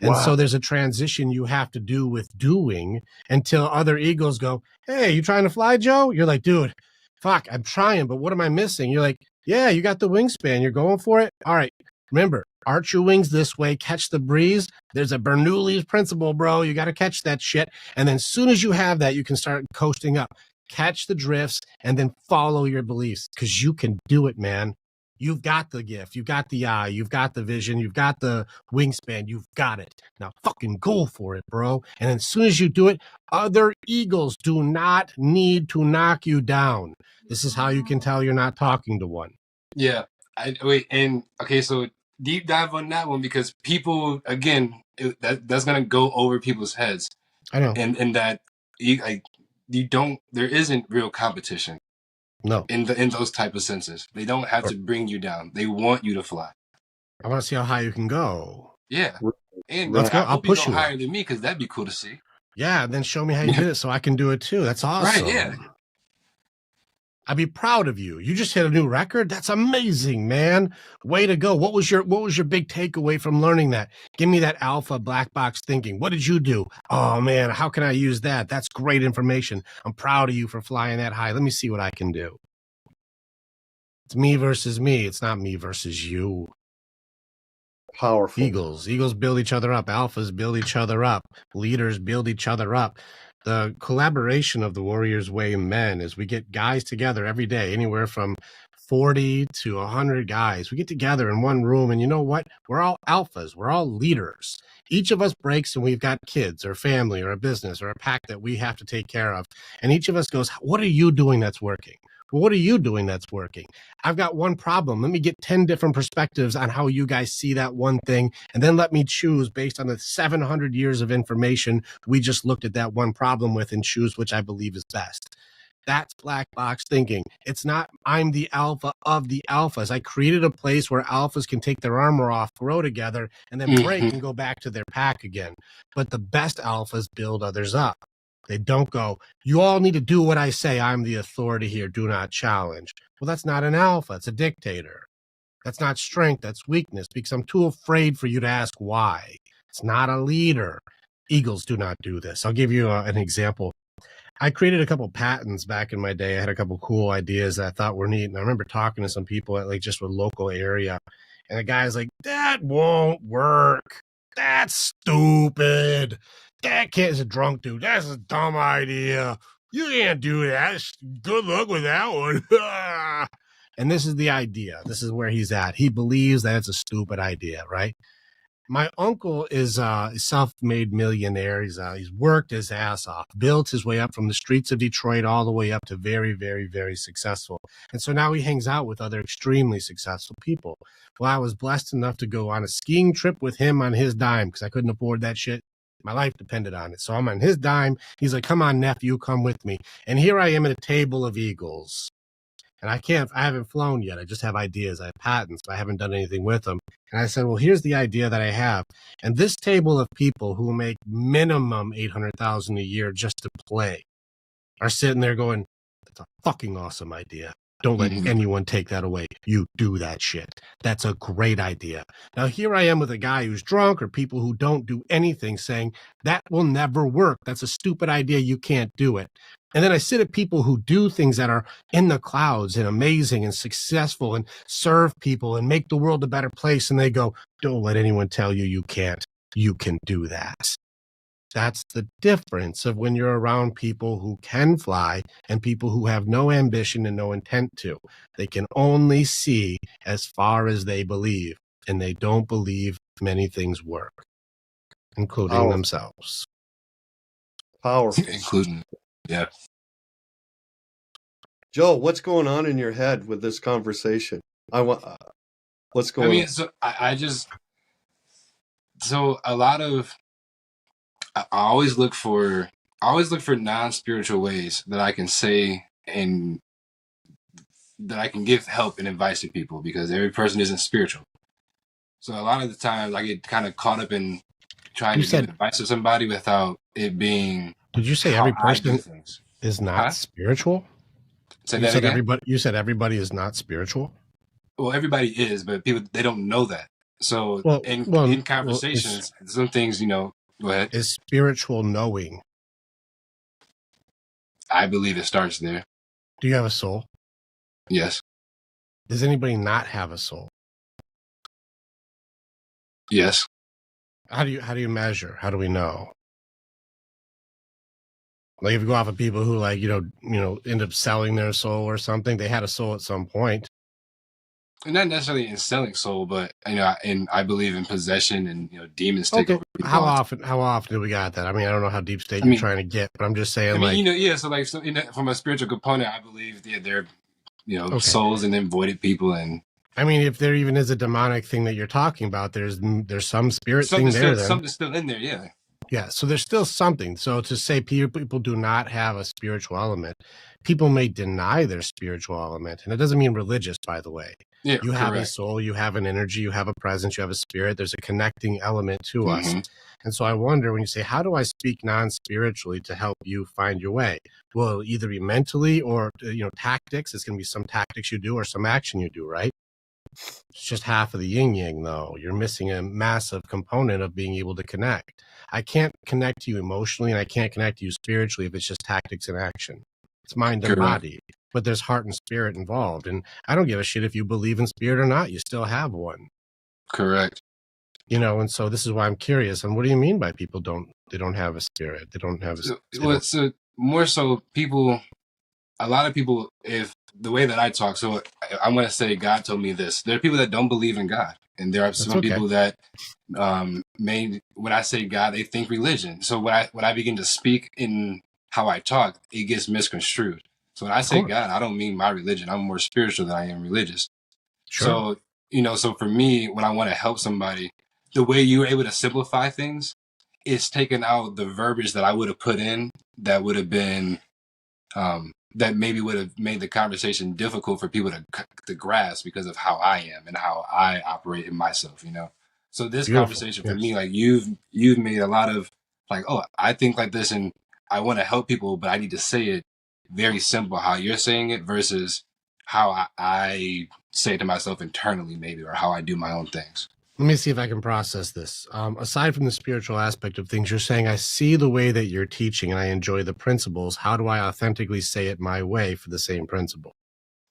And so there's a transition you have to do with doing until other eagles go, hey, you trying to fly, Joe? You're like, dude, fuck, I'm trying, but what am I missing? You're like, yeah, you got the wingspan. You're going for it. All right. Remember, arch your wings this way, catch the breeze. There's a Bernoulli's principle, bro. You got to catch that shit. And then as soon as you have that, you can start coasting up, catch the drifts, and then follow your beliefs, because you can do it, man. You've got the gift. You've got the eye. You've got the vision. You've got the wingspan. You've got it. Now fucking go for it, bro. And as soon as you do it, other eagles do not need to knock you down. This is how you can tell you're not talking to one. Yeah. Okay, so deep dive on that one, because people, again, that's going to go over people's heads. I know. And that there isn't real competition. No. In those type of senses. They don't have to bring you down. They want you to fly. I want to see how high you can go. Yeah. And let's go. I'll push you go you higher than me, because that'd be cool to see. Yeah, then show me how you did it so I can do it too. That's awesome. Right, yeah. I'd be proud of you. You just hit a new record. That's amazing, man. Way to go. What was your big takeaway from learning that? Give me that alpha black box thinking. What did you do? Oh man, how can I use that? That's great information. I'm proud of you for flying that high. Let me see what I can do. It's me versus me. It's not me versus you. Powerful. Eagles build each other up. Alphas build each other up. Leaders build each other up. The collaboration of the Warriors Way men is we get guys together every day, anywhere from 40 to 100 guys. We get together in one room, and you know what? We're all alphas. We're all leaders. Each of us breaks, and we've got kids or family or a business or a pack that we have to take care of. And each of us goes, what are you doing that's working? Well, what are you doing that's working? I've got one problem. Let me get 10 different perspectives on how you guys see that one thing, and then let me choose based on the 700 years of information we just looked at that one problem with, and choose which I believe is best. That's black box thinking. It's not I'm the alpha of the alphas. I created a place where alphas can take their armor off, grow together, and then break and go back to their pack again. But the best alphas build others up. They don't go, you all need to do what I say. I'm the authority here. Do not challenge. Well, that's not an alpha. It's a dictator. That's not strength. That's weakness, because I'm too afraid for you to ask why. It's not a leader. Eagles do not do this. I'll give you an example. I created a couple patents back in my day. I had a couple cool ideas that I thought were neat. And I remember talking to some people at just a local area. And the guy's like, that won't work. That's stupid. That kid's a drunk dude. That's a dumb idea. You can't do that. Good luck with that one. And this is the idea. This is where he's at. He believes that it's a stupid idea, right? My uncle is a self-made millionaire. He's worked his ass off, built his way up from the streets of Detroit all the way up to very, very, very successful. And so now he hangs out with other extremely successful people. Well, I was blessed enough to go on a skiing trip with him on his dime, because I couldn't afford that shit. My life depended on it. So I'm on his dime. He's like, come on, nephew, come with me. And here I am at a table of eagles. And I haven't flown yet. I just have ideas. I have patents, but I haven't done anything with them. And I said, well, here's the idea that I have. And this table of people who make minimum $800,000 a year just to play are sitting there going, that's a fucking awesome idea. Don't let anyone take that away. You do that shit. That's a great idea. Now, here I am with a guy who's drunk, or people who don't do anything, saying, that will never work. That's a stupid idea. You can't do it. And then I sit at people who do things that are in the clouds and amazing and successful and serve people and make the world a better place. And they go, don't let anyone tell you you can't. You can do that. That's the difference of when you're around people who can fly and people who have no ambition and no intent to. They can only see as far as they believe, and they don't believe many things work, including Powerful. themselves. Powerful. Including, yeah. Joe, what's going on in your head with this conversation? What's going on? So I just, so a lot of, I always look for non-spiritual ways that I can say and that I can give help and advice to people, because every person isn't spiritual. So a lot of the times I get kind of caught up in trying to give advice to somebody without it being. Did you say every person is not spiritual? Say that again? You said everybody is not spiritual? Well, everybody is, but people, they don't know that. So in conversations, some things, go ahead. Is spiritual knowing? I believe it starts there. Do you have a soul? Yes. Does anybody not have a soul? Yes. How do you measure? How do we know? Like if you go off of people who end up selling their soul or something, they had a soul at some point. Not necessarily in selling soul, but and I believe in possession and demons take over people. How often do we got that? I mean, I don't know how deep state you're trying to get, but I'm just saying. So from a spiritual component, I believe they're souls and then voided people. And I mean, if there even is a demonic thing that you're talking about, there's some spirit thing there. Something's still in there, yeah. Yeah, so there's still something. So to say people do not have a spiritual element, people may deny their spiritual element, and it doesn't mean religious, by the way. Yeah, you have a soul, you have an energy, you have a presence, you have a spirit. There's a connecting element to us. And so I wonder, when you say, how do I speak non-spiritually to help you find your way? Well, either be mentally or, tactics. It's going to be some tactics you do or some action you do, right? It's just half of the yin-yang, though. You're missing a massive component of being able to connect. I can't connect to you emotionally, and I can't connect to you spiritually if it's just tactics and action. It's mind and body. But there's heart and spirit involved. And I don't give a shit if you believe in spirit or not. You still have one. Correct. And so this is why I'm curious. And what do you mean by people don't have a spirit? They don't have a spirit. So more so a lot of people, if the way that I talk, so I'm going to say God told me this. There are people that don't believe in God. And there are some people that when I say God, they think religion. So when I begin to speak in how I talk, it gets misconstrued. So when I say God, I don't mean my religion. I'm more spiritual than I am religious. Sure. So, so for me, when I want to help somebody, the way you were able to simplify things is taking out the verbiage that I would have put in that would have been, that maybe would have made the conversation difficult for people to grasp because of how I am and how I operate in myself, So this conversation for me, like you've made a lot of like, oh, I think like this and I want to help people, but I need to say it very simple how you're saying it versus how I say it to myself internally, maybe, or how I do my own things. Let me see if I can process this. Aside from the spiritual aspect of things, you're saying, I see the way that you're teaching and I enjoy the principles. How do I authentically say it my way for the same principle?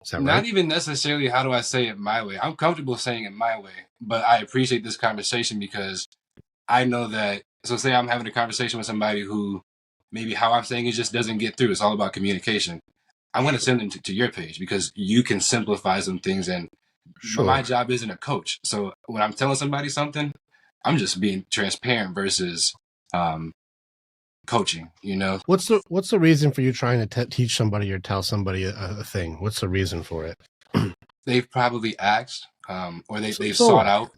Is that right? Not even necessarily how do I say it my way. I'm comfortable saying it my way, but I appreciate this conversation because I know that, so say I'm having a conversation with somebody who maybe how I'm saying it just doesn't get through. It's all about communication. I'm going to send them to your page because you can simplify some things. And my job isn't a coach. So when I'm telling somebody something, I'm just being transparent versus coaching, What's the reason for you trying to teach somebody or tell somebody a thing? What's the reason for it? They've probably asked or they've sought out,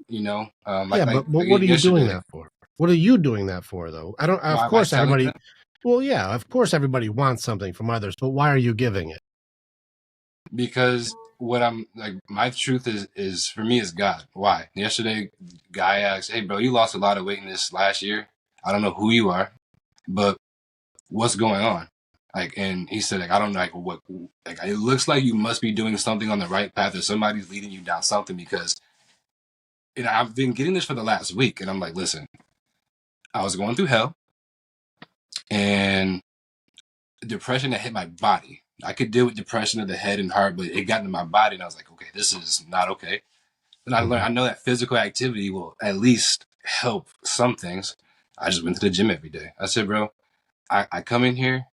but what are you doing that for? What are you doing that for, though? I don't. Of course, everybody. Well, yeah, of course, everybody wants something from others, but why are you giving it? Because what I'm like, my truth is for me is God. Why? Yesterday, guy asked, "Hey, bro, you lost a lot of weight in this last year. I don't know who you are, but what's going on?" And he said, I don't know, what, it looks like you must be doing something on the right path or somebody's leading you down something because, I've been getting this for the last week. And I'm like, listen, I was going through hell and depression that hit my body. I could deal with depression of the head and heart, but it got into my body and I was like, okay, this is not okay. And I learned, I know that physical activity will at least help some things. I just went to the gym every day. I said, bro, I come in here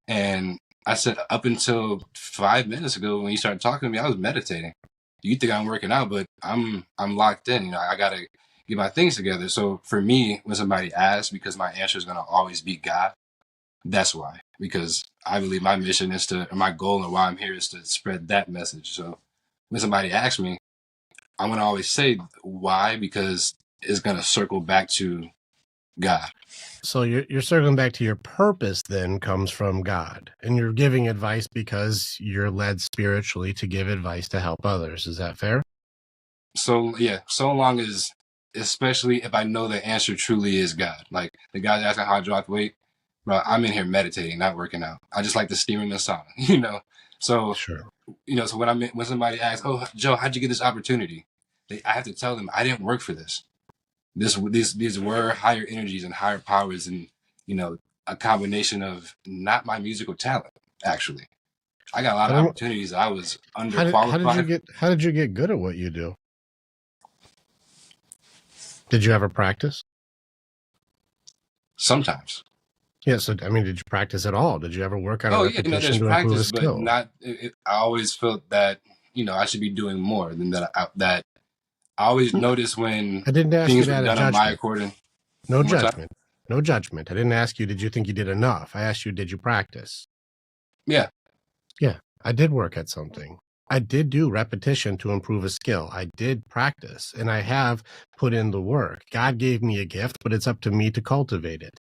and I said, up until 5 minutes ago when you started talking to me, I was meditating. You think I'm working out, but I'm locked in. You know, I gotta get my things together. So for me, when somebody asks, because my answer is gonna always be God, that's why. Because I believe my mission is to, or my goal and why I'm here is to spread that message. So when somebody asks me, I'm gonna always say why, because it's gonna circle back to God. So you're circling back to your purpose then comes from God, and you're giving advice because you're led spiritually to give advice to help others. Is that fair? So yeah, so long as, especially if I know the answer truly is God. Like the guy's asking how I dropped weight, bro, I'm in here meditating, not working out. I just like to steam in the sauna, you know. So Sure. so when somebody asks, "Oh, Joe, how'd you get this opportunity?" I have to tell them I didn't work for this. These were higher energies and higher powers, and a combination of not my musical talent. Actually, I got a lot of opportunities that I was underqualified. How did you get good at what you do? Did you ever practice? Sometimes. Yeah, so I mean, did you practice at all? Did you ever work on a repetition there's to practice, improve a skill? but not. I always felt that I should be doing more than that. That I always notice when I didn't ask things you were that done on my according. No judgment. No judgment. I didn't ask you, did you think you did enough? I asked you, did you practice? Yeah. Yeah, I did work at something. I did do repetition to improve a skill. I did practice, and I have put in the work. God gave me a gift, but it's up to me to cultivate it.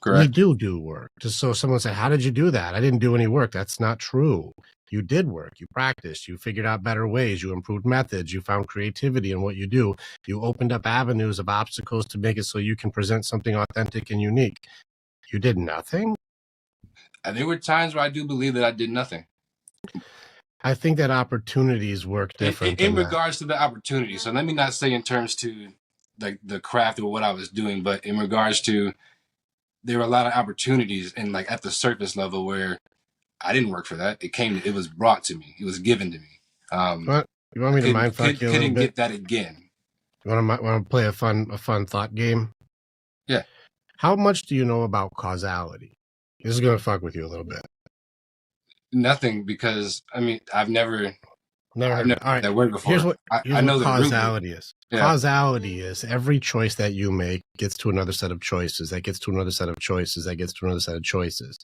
Correct. We do work. Just so someone said, how did you do that? I didn't do any work. That's not true. You did work. You practiced. You figured out better ways. You improved methods. You found creativity in what you do. You opened up avenues of obstacles to make it so you can present something authentic and unique. You did nothing? And there were times where I do believe that I did nothing. I think that opportunities work different. In regards to the opportunity. So let me not say in terms to like the craft or what I was doing, but in regards to, there were a lot of opportunities and like at the surface level where I didn't work for that. It was brought to me. It was given to me. You want me to mind fuck you a little bit? Couldn't get that again. You want to play a fun thought game? Yeah. How much do you know about causality? This is going to fuck with you a little bit. Nothing, because I mean I've never heard that word before. Here's I know what causality is. Yeah. Causality is every choice that you make gets to another set of choices. That gets to another set of choices. That gets to another set of choices.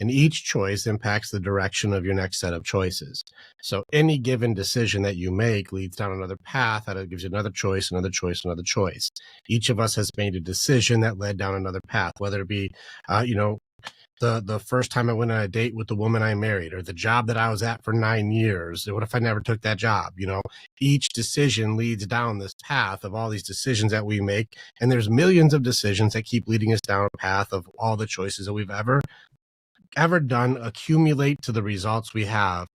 And each choice impacts the direction of your next set of choices. So any given decision that you make leads down another path that gives you another choice, another choice, another choice. Each of us has made a decision that led down another path, whether it be, the first time I went on a date with the woman I married, or the job that I was at for 9 years. What if I never took that job? Each decision leads down this path of all these decisions that we make. And there's millions of decisions that keep leading us down a path of all the choices that we've ever done accumulate to the results we have.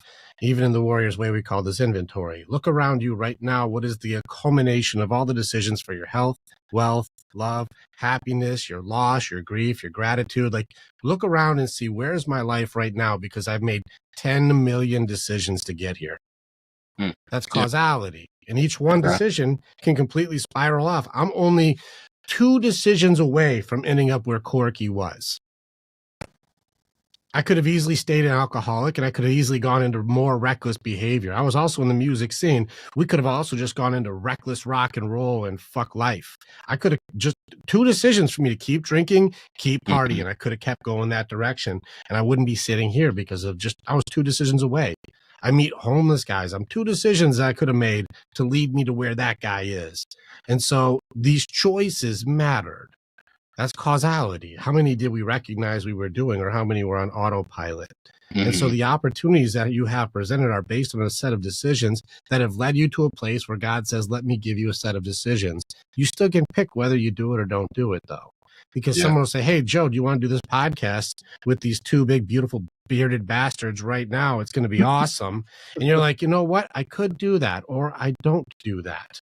Even in the Warrior's Way, we call this inventory. Look around you right now. What is the culmination of all the decisions for your health, wealth, love, happiness, your loss, your grief, your gratitude? Like, look around and see, where's my life right now? Because I've made 10 million decisions to get here. That's causality. And each one decision can completely spiral off. I'm only 2 decisions away from ending up where Corky was. I could have easily stayed an alcoholic, and I could have easily gone into more reckless behavior. I was also in the music scene. We could have also just gone into reckless rock and roll and fuck life. I could have just 2 decisions for me to keep drinking, keep partying. I could have kept going that direction, and I wouldn't be sitting here because of I was 2 decisions away. I meet homeless guys. I'm 2 decisions that I could have made to lead me to where that guy is. And so these choices mattered. That's causality. How many did we recognize we were doing, or how many were on autopilot? And so the opportunities that you have presented are based on a set of decisions that have led you to a place where God says, let me give you a set of decisions. You still can pick whether you do it or don't do it, though. Because someone will say, hey, Joe, do you want to do this podcast with these 2 big, beautiful, bearded bastards right now? It's going to be awesome. And you're like, you know what? I could do that, or I don't do that.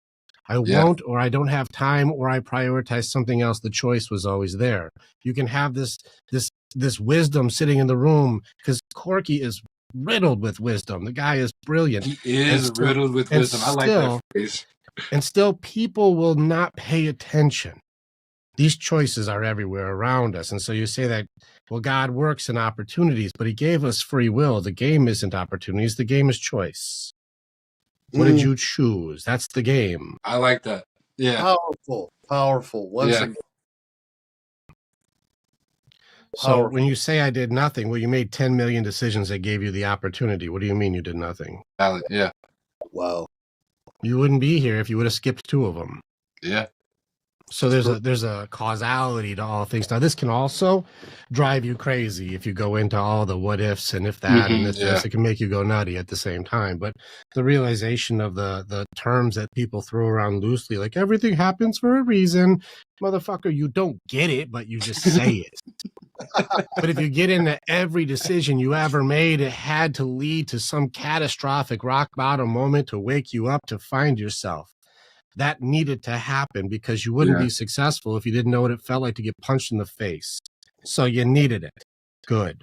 I won't, or I don't have time, or I prioritize something else. The choice was always there. You can have this wisdom sitting in the room, because Corky is riddled with wisdom. The guy is brilliant. He is riddled with wisdom. I like that phrase. And still, people will not pay attention. These choices are everywhere around us. And so you say that, well, God works in opportunities, but he gave us free will. The game isn't opportunities. The game is choice. What did you choose? That's the game. I like that. Yeah. Powerful. Once again. So when you say I did nothing, well, you made 10 million decisions that gave you the opportunity. What do you mean you did nothing? Valid. Yeah. Wow. You wouldn't be here if you would have skipped 2 of them. Yeah. So there's a causality to all things. Now, this can also drive you crazy if you go into all the what ifs and if that and this. It can make you go nutty at the same time. But the realization of the terms that people throw around loosely, like everything happens for a reason, motherfucker, you don't get it, but you just say it. But if you get into every decision you ever made, it had to lead to some catastrophic rock bottom moment to wake you up to find yourself. That needed to happen because you wouldn't be successful if you didn't know what it felt like to get punched in the face. So you needed it. Good.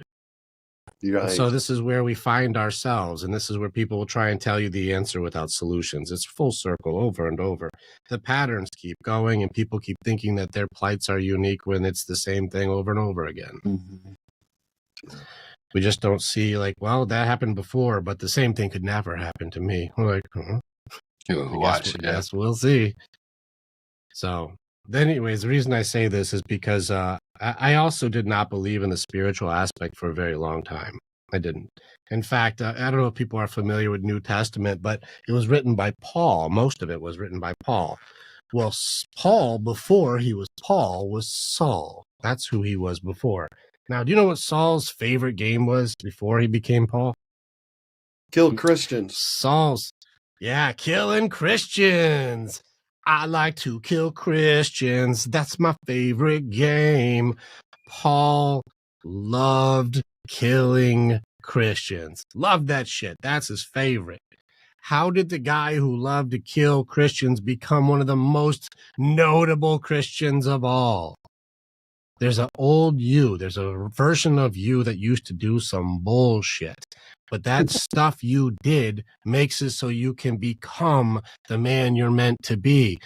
Right. So this is where we find ourselves, and this is where people will try and tell you the answer without solutions. It's full circle over and over. The patterns keep going, and people keep thinking that their plights are unique when it's the same thing over and over again. Mm-hmm. We just don't see like, well, that happened before, but the same thing could never happen to me. We're like, Yes, we'll see. So, anyways, the reason I say this is because I also did not believe in the spiritual aspect for a very long time. I didn't. In fact, I don't know if people are familiar with New Testament, but it was written by Paul. Most of it was written by Paul. Well, Paul, before he was Paul, was Saul. That's who he was before. Now, do you know what Saul's favorite game was before he became Paul? Kill Christians. Yeah, killing Christians. I like to kill Christians. That's my favorite game. Paul loved killing Christians. Loved that shit. That's his favorite. How did the guy who loved to kill Christians become one of the most notable Christians of all? There's an old you. There's a version of you that used to do some bullshit. But that stuff you did makes it so you can become the man you're meant to be.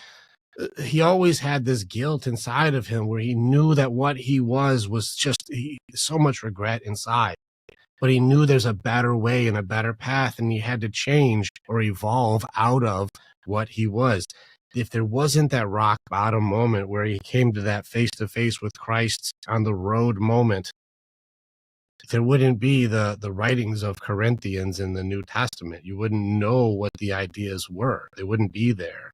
He always had this guilt inside of him where he knew that what he was just so much regret inside. But he knew there's a better way and a better path, and he had to change or evolve out of what he was. If there wasn't that rock bottom moment where he came to that face-to-face with Christ on the road moment, there wouldn't be the writings of Corinthians in the New Testament. You wouldn't know what the ideas were. They wouldn't be there.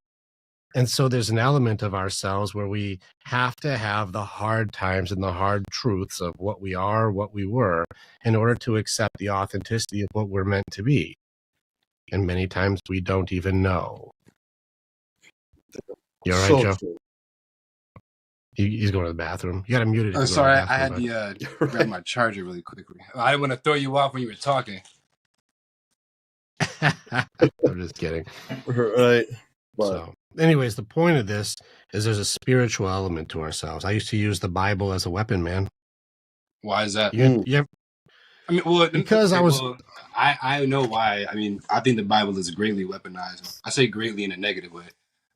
And so there's an element of ourselves where we have to have the hard times and the hard truths of what we are, what we were, in order to accept the authenticity of what we're meant to be. And many times we don't even know. You all right, Joe? True. He's going to the bathroom. You got to mute it. I'm sorry, I had to grab my charger really quickly. I didn't want to throw you off when you were talking. I'm just kidding. Right. So, anyways, the point of this is there's a spiritual element to ourselves. I used to use the Bible as a weapon, man. Why is that? I mean, well, because I know why. I mean, I think the Bible is greatly weaponized. I say greatly in a negative way.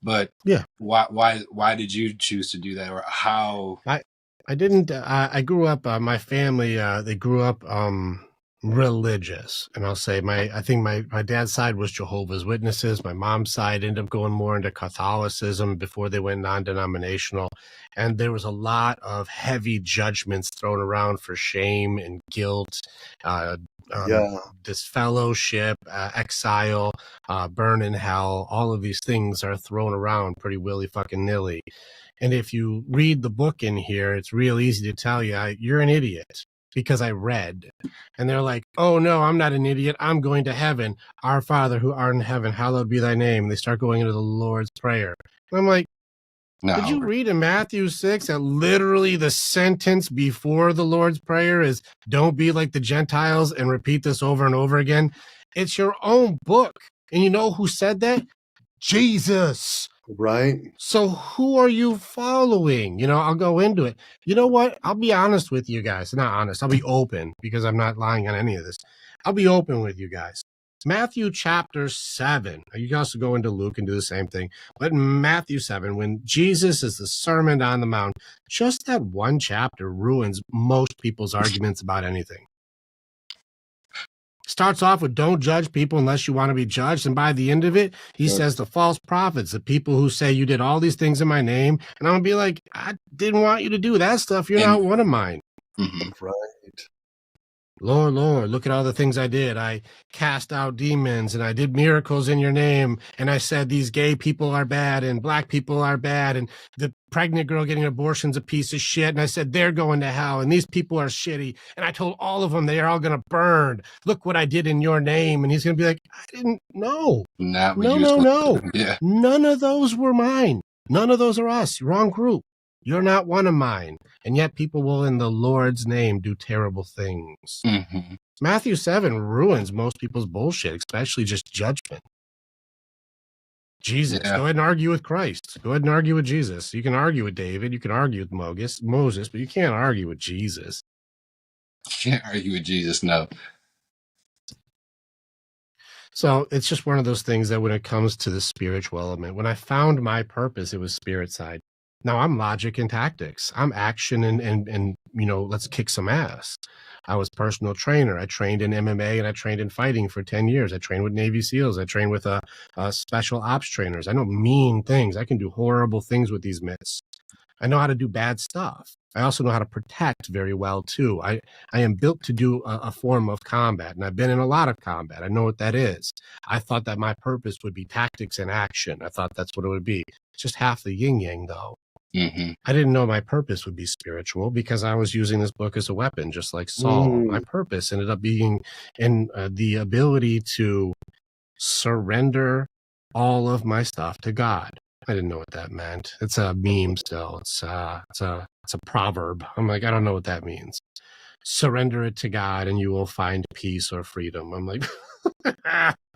But yeah, why did you choose to do that, or how? I didn't. I grew up. My family they grew up religious, and I'll say I think my dad's side was Jehovah's Witnesses. My mom's side ended up going more into Catholicism before they went non-denominational, and there was a lot of heavy judgments thrown around for shame and guilt. Disfellowship, exile, burn in hell, all of these things are thrown around pretty willy-fucking-nilly. And if you read the book in here, it's real easy to tell you, you're an idiot, because I read. And they're like, oh, no, I'm not an idiot. I'm going to heaven. Our Father who art in heaven, hallowed be thy name. And they start going into the Lord's Prayer. And I'm like, did you read in Matthew 6 that literally the sentence before the Lord's Prayer is, don't be like the Gentiles, and repeat this over and over again? It's your own book. And you know who said that? Jesus. Right. So who are you following? I'll go into it. You know what? I'll be honest with you guys. Not honest. I'll be open, because I'm not lying on any of this. I'll be open with you guys. Matthew chapter 7. You can also go into Luke and do the same thing. But in Matthew 7, when Jesus is the Sermon on the Mount, just that one chapter ruins most people's arguments about anything. Starts off with don't judge people unless you want to be judged. And by the end of it, he says the false prophets, the people who say you did all these things in my name. And I'm going to be like, I didn't want you to do that stuff. You're not one of mine. Right. Lord, Lord, look at all the things I did. I cast out demons and I did miracles in your name. And I said these gay people are bad and black people are bad. And the pregnant girl getting an abortion's a piece of shit. And I said they're going to hell and these people are shitty. And I told all of them they are all going to burn. Look what I did in your name. And he's going to be like, I didn't know. No. Yeah. None of those were mine. None of those are us. Wrong group. You're not one of mine. And yet people will, in the Lord's name, do terrible things. Matthew 7 ruins most people's bullshit, especially just judgment. Jesus. Go ahead and argue with Christ. Go ahead and argue with Jesus. You can argue with David. You can argue with Moses, but you can't argue with Jesus. You can't argue with Jesus, no. So it's just one of those things that when it comes to the spiritual element, when I found my purpose, it was spirit side. Now I'm logic and tactics. I'm action and let's kick some ass. I was personal trainer. I trained in MMA and I trained in fighting for 10 years. I trained with Navy SEALs. I trained with special ops trainers. I know mean things. I can do horrible things with these mitts. I know how to do bad stuff. I also know how to protect very well too. I am built to do a form of combat, and I've been in a lot of combat. I know what that is. I thought that my purpose would be tactics and action. I thought that's what it would be. It's just half the yin yang though. I didn't know my purpose would be spiritual because I was using this book as a weapon, just like Saul. My purpose ended up being in the ability to surrender all of my stuff to God. I didn't know what that meant. It's a meme still. It's a proverb. I'm like, I don't know what that means. Surrender it to God and you will find peace or freedom. I'm like,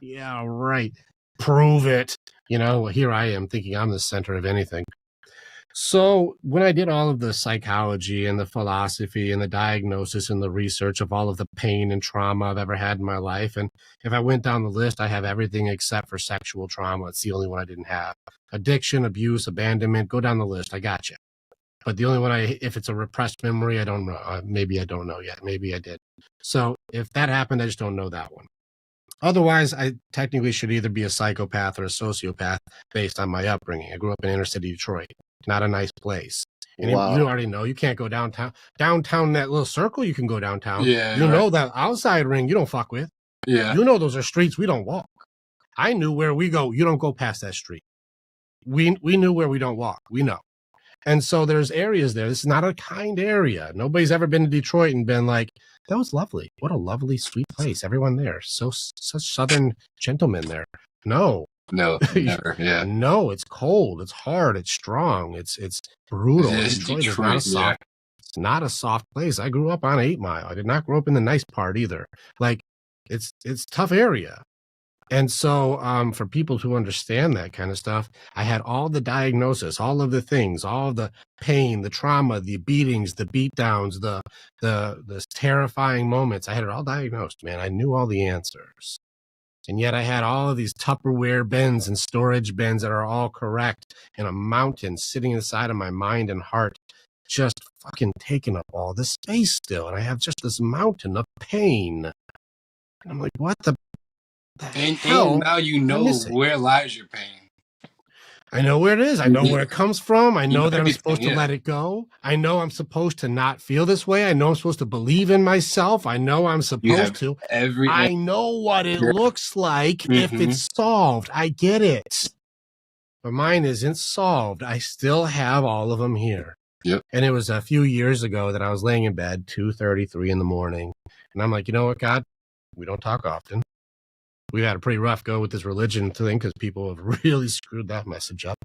yeah, right. Prove it. Here I am thinking I'm the center of anything. So when I did all of the psychology and the philosophy and the diagnosis and the research of all of the pain and trauma I've ever had in my life, and if I went down the list, I have everything except for sexual trauma. It's the only one I didn't have. Addiction, abuse, abandonment, go down the list. I got you. But the only one if it's a repressed memory, I don't know. Maybe I don't know yet. Maybe I did. So if that happened, I just don't know that one. Otherwise, I technically should either be a psychopath or a sociopath based on my upbringing. I grew up in inner city Detroit. Not a nice place. And you already know you can't go downtown. Downtown, that little circle, you can go downtown. Yeah, know that outside ring you don't fuck with. Yeah. Those are streets we don't walk. I knew where we go. You don't go past that street. We knew where we don't walk. We know. And so there's areas there. This is not a kind area. Nobody's ever been to Detroit and been like, that was lovely. What a lovely, sweet place. Everyone there. Such Southern gentlemen there. No. No, never. Yeah. No, it's cold. It's hard. It's strong. It's brutal. Detroit is not a soft. It's not a soft place. I grew up on 8 Mile. I did not grow up in the nice part either. Like it's tough area. And so for people to understand that kind of stuff, I had all the diagnosis, all of the things, all the pain, the trauma, the beatings, the beatdowns, the terrifying moments. I had it all diagnosed, man. I knew all the answers. And yet I had all of these Tupperware bins and storage bins that are all correct in a mountain sitting inside of my mind and heart, just fucking taking up all this space still. And I have just this mountain of pain. And I'm like, what the hell? And now you know where lies your pain. I know where it is. I know where it comes from. I know that I'm supposed to let it go. I know I'm supposed to not feel this way. I know I'm supposed to believe in myself. I know I'm supposed to. I know what it looks like if it's solved. I get it. But mine isn't solved. I still have all of them here. Yep. And it was a few years ago that I was laying in bed, 2:33 in the morning. And I'm like, you know what, God? We don't talk often. We had a pretty rough go with this religion thing because people have really screwed that message up.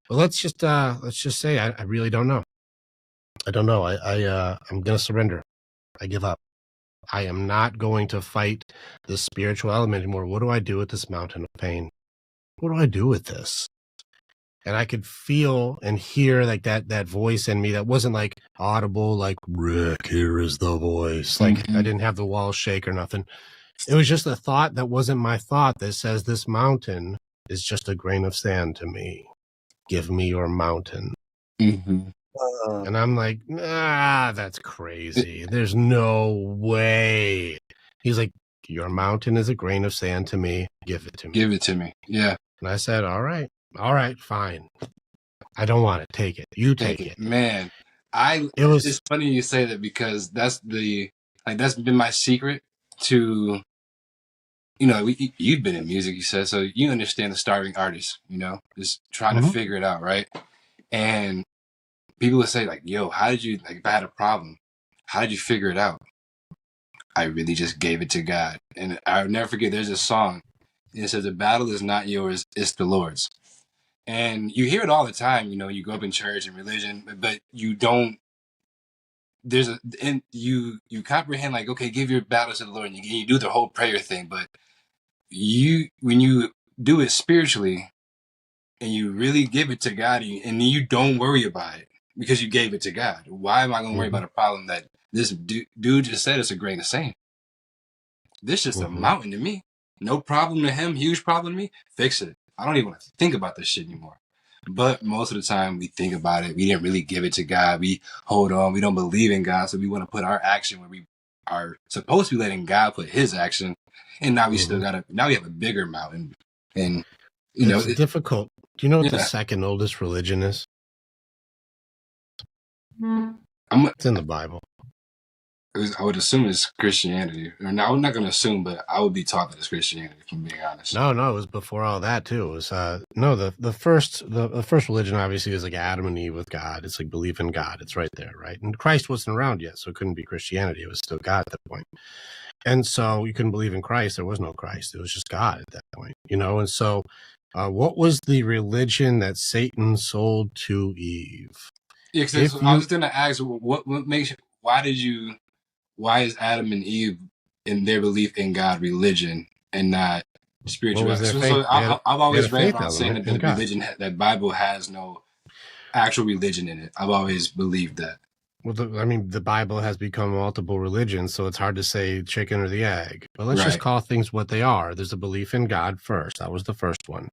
But let's just say I really don't know. I don't know. I'm gonna surrender. I give up. I am not going to fight the spiritual element anymore. What do I do with this mountain of pain? What do I do with this? And I could feel and hear like that voice in me that wasn't like audible, like Rick, here is the voice. Like I didn't have the walls shake or nothing. It was just a thought that wasn't my thought that says this mountain is just a grain of sand to me. Give me your mountain. Mm-hmm. And I'm like, nah, that's crazy. There's no way. He's like, your mountain is a grain of sand to me. Give it to me. Give it to me. Yeah. And I said, all right, fine. I don't want it. Take it. You take it. Man, it's funny you say that, because that's been my secret to, you've been in music, you said, so you understand the starving artist, just trying to figure it out, right? And people would say, like, yo, how did you, like, if I had a problem, how did you figure it out? I really just gave it to God. And I'll never forget, there's a song, and it says, the battle is not yours, it's the Lord's. And you hear it all the time, you grow up in church and religion, but you don't, you comprehend, like, okay, give your battles to the Lord, and you do the whole prayer thing, but when you do it spiritually and you really give it to God, and you don't worry about it because you gave it to God. Why am I going to worry about a problem that this dude just said it's a grain of sand? This is just a mountain to me. No problem to him, huge problem to me. Fix it. I don't even want to think about this shit anymore. But most of the time we think about it. We didn't really give it to God. We hold on. We don't believe in God. So we want to put our action where we are supposed to be letting God put his action. And now we now we have a bigger mountain. And, it's difficult. Do you know what the second oldest religion is? It's in the Bible. I would assume it's Christianity. Or no, I'm not going to assume, but I would be taught that it's Christianity, if I'm being honest. No, it was before all that too. It was the first religion obviously is like Adam and Eve with God. It's like belief in God. It's right there, right? And Christ wasn't around yet, so it couldn't be Christianity. It was still God at that point. And so you couldn't believe in Christ. There was no Christ. It was just God at that point, And so, what was the religion that Satan sold to Eve? Yeah, I was going to ask, what makes you? Why is Adam and Eve in their belief in God religion and not spirituality? So I've always read around saying that the religion, that Bible has no actual religion in it. I've always believed that. Well, the Bible has become multiple religions, so it's hard to say chicken or the egg. But let's just call things what they are. There's a belief in God first. That was the first one.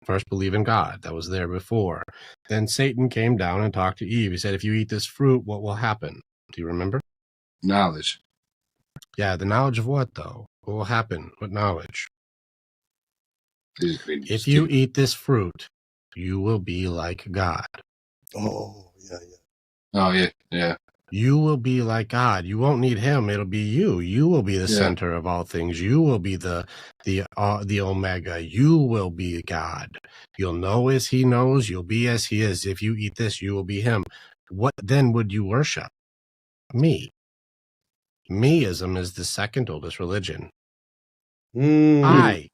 First, believe in God. That was there before. Then Satan came down and talked to Eve. He said, if you eat this fruit, what will happen? Do you remember? Knowledge. Yeah, the knowledge of what, though? What will happen? What knowledge? If you eat this fruit, you will be like God. Oh, yeah. Oh, yeah. You will be like God. You won't need him. It'll be you. You will be the center of all things. You will be the Omega. You will be God. You'll know as he knows. You'll be as he is. If you eat this, you will be him. What then would you worship? Me. Meism is the second oldest religion. I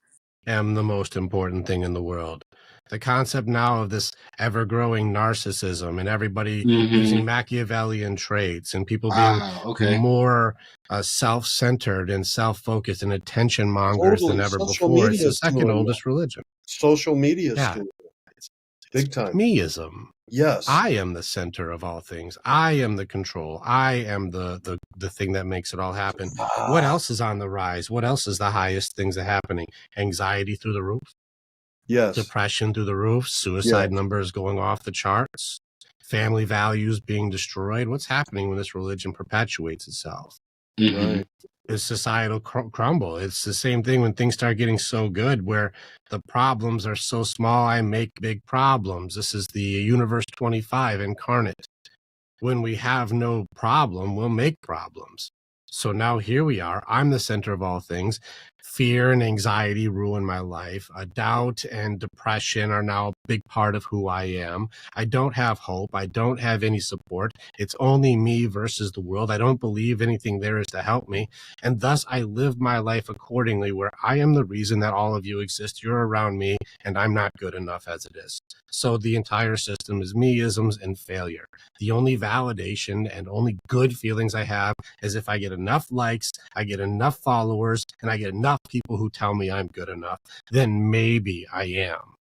am the most important thing in the world. The concept now of this ever-growing narcissism and everybody using Machiavellian traits and people being more self-centered and self-focused and attention mongers than ever before. It's the second oldest religion. Social media, big time. Meism. Yes. I am the center of all things. I am the control. I am the thing that makes it all happen. What else is on the rise? What else is the highest things that are happening? Anxiety through the roof. Yes. Depression through the roof. Suicide numbers going off the charts. Family values being destroyed. What's happening when this religion perpetuates itself? Right. Is societal crumble. It's the same thing when things start getting so good where the problems are so small, I make big problems. This is the Universe 25 incarnate. When we have no problem, we'll make problems. So now here we are. I'm the center of all things. Fear and anxiety ruin my life. Doubt and depression are now a big part of who I am. I don't have hope. I don't have any support. It's only me versus the world. I don't believe anything there is to help me. And thus I live my life accordingly, where I am the reason that all of you exist. You're around me, and I'm not good enough as it is. So the entire system is meisms and failure. The only validation and only good feelings I have is if I get enough likes, I get enough followers, and I get enough people who tell me I'm good enough, then maybe I am,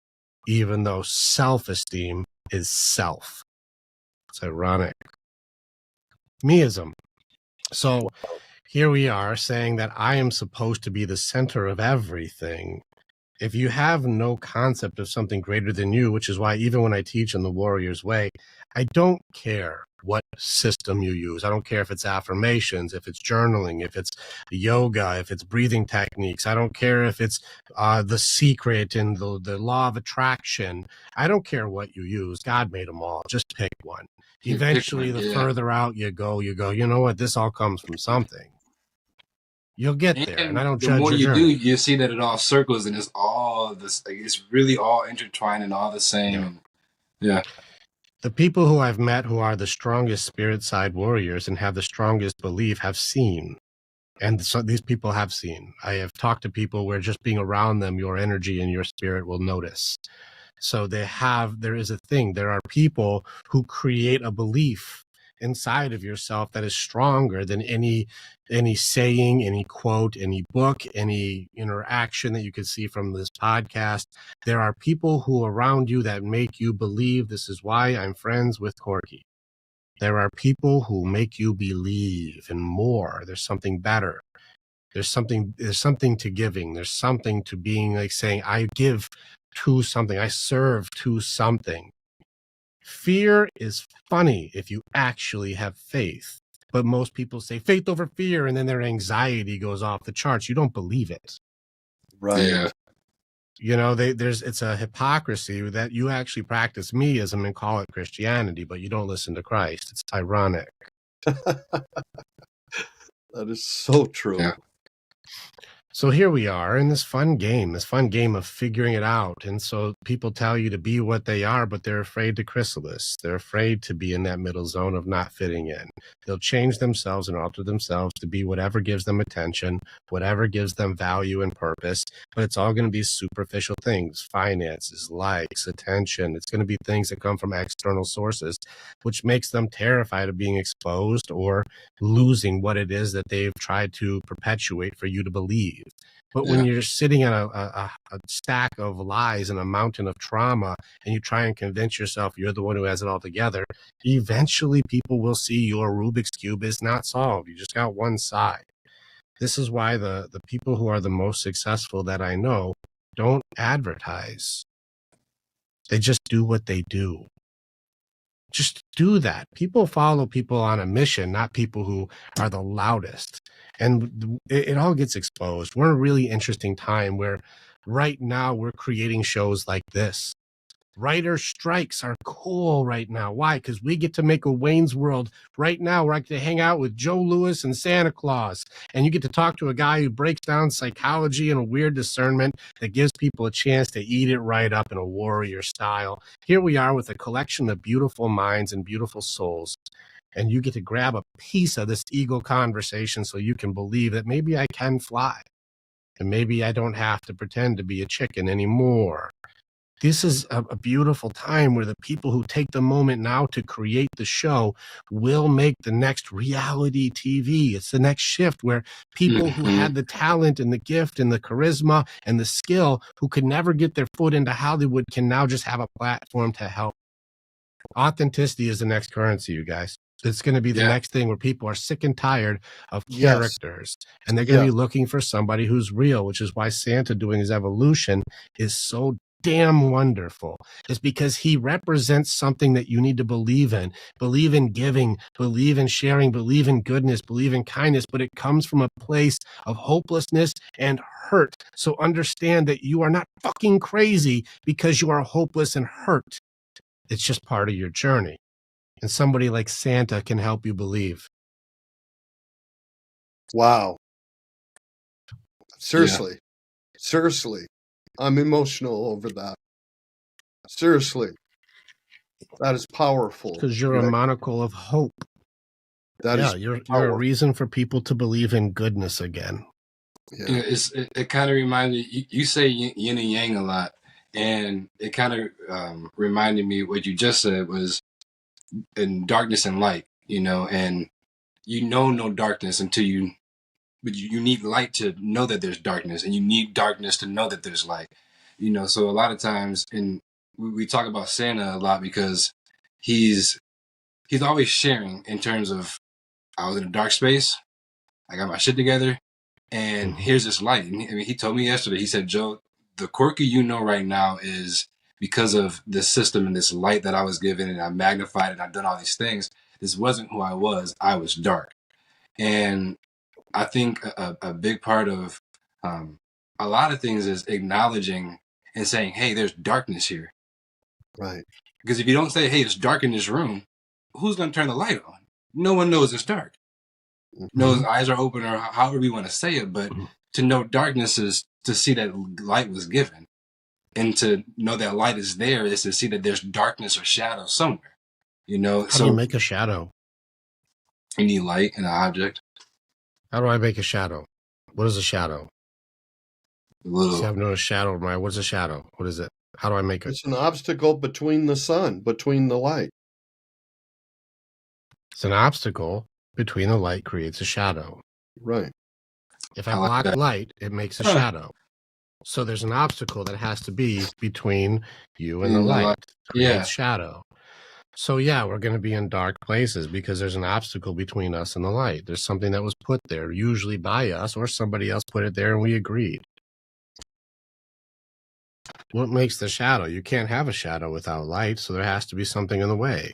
even though self-esteem is self. It's ironic. Meism. So here we are saying that I am supposed to be the center of everything. If you have no concept of something greater than you, which is why even when I teach in the Warrior's Way, I don't care what system you use. I don't care if it's affirmations, if it's journaling, if it's yoga, if it's breathing techniques. I don't care if it's The Secret and the law of attraction. I don't care what you use. God made them all. Just pick one. Eventually, the further out you go, you know what? This all comes from something. You'll get there, and I don't judge your journey. The more you do, you see that it all circles, and it's all this. Like, it's really all intertwined and all the same. Yeah. The people who I've met who are the strongest spirit side warriors and have the strongest belief have seen. And so these people have seen. I have talked to people where just being around them, your energy and your spirit will notice. So there is a thing. There are people who create a belief inside of yourself that is stronger than any saying, any quote, any book, any interaction that you could see from this podcast. There are people who around you that make you believe. This is why I'm friends with Corky. There are people who make you believe in more. There's something better. There's something to giving. There's something to being like saying, I give to something. I serve to something. Fear is funny if you actually have faith. But most people say faith over fear, and then their anxiety goes off the charts. You don't believe it. Right. Yeah. You know, it's a hypocrisy that you actually practice meism and call it Christianity, but you don't listen to Christ. It's ironic. That is so true. Yeah. So here we are in this fun game of figuring it out. And so people tell you to be what they are, but they're afraid to chrysalis. They're afraid to be in that middle zone of not fitting in. They'll change themselves and alter themselves to be whatever gives them attention, whatever gives them value and purpose. But it's all going to be superficial things, finances, likes, attention. It's going to be things that come from external sources, which makes them terrified of being exposed or losing what it is that they've tried to perpetuate for you to believe. But when you're sitting on a stack of lies and a mountain of trauma, and you try and convince yourself you're the one who has it all together, eventually people will see your Rubik's Cube is not solved. You just got one side. This is why the people who are the most successful that I know don't advertise. They just do what they do. Just do that. People follow people on a mission, not people who are the loudest. And it all gets exposed. We're in a really interesting time where right now we're creating shows like this. Writer strikes are cool right now. Why? Because we get to make a Wayne's World right now where I get to hang out with Joe Louis and Santa Claus. And you get to talk to a guy who breaks down psychology and a weird discernment that gives people a chance to eat it right up in a warrior style. Here we are with a collection of beautiful minds and beautiful souls. And you get to grab a piece of this ego conversation so you can believe that maybe I can fly. And maybe I don't have to pretend to be a chicken anymore. This is a beautiful time where the people who take the moment now to create the show will make the next reality TV. It's the next shift where people who had the talent and the gift and the charisma and the skill who could never get their foot into Hollywood can now just have a platform to help. Authenticity is the next currency, you guys. It's going to be the next thing where people are sick and tired of characters, and they're going to be looking for somebody who's real, which is why Santa doing his evolution is so damn wonderful. Is because he represents something that you need to believe in giving, believe in sharing, believe in goodness, believe in kindness, but it comes from a place of hopelessness and hurt. So understand that you are not fucking crazy because you are hopeless and hurt. It's just part of your journey. And somebody like Santa can help you believe. Wow. Seriously. Seriously. I'm emotional over that. Seriously. That is powerful. Because you're a monocle of hope. You're a reason for people to believe in goodness again. Yeah. It kind of reminds me, you say yin and yang a lot. And it kind of reminded me what you just said was in darkness and light, and no darkness until but you need light to know that there's darkness, and you need darkness to know that there's light, so a lot of times, and we talk about Santa a lot because he's always sharing in terms of, I was in a dark space, I got my shit together, and here's this light. And he told me yesterday, he said, Joe, the quirky you know right now is because of this system and this light that I was given, and I magnified it, and I've done all these things. This wasn't who I was dark. And I think a big part of a lot of things is acknowledging and saying, hey, there's darkness here. Right. Because if you don't say, hey, it's dark in this room, who's going to turn the light on? No one knows it's dark. No, his eyes are open, or however we want to say it. But to know darkness is to see that light was given. And to know that light is there is to see that there's darkness or shadow somewhere. You know, How do you make a shadow? You need light in an object. How do I make a shadow? What is a shadow? See, I've known a shadow. What's a shadow? What is it? How do I make it? It's an obstacle between the sun, between the light. It's an obstacle between the light creates a shadow. Right. If I block light, it makes a shadow. So there's an obstacle that has to be between you and the light. Creates shadow. So yeah, we're going to be in dark places because there's an obstacle between us and the light. There's something that was put there, usually by us, or somebody else put it there and we agreed. What makes the shadow? You can't have a shadow without light, so there has to be something in the way.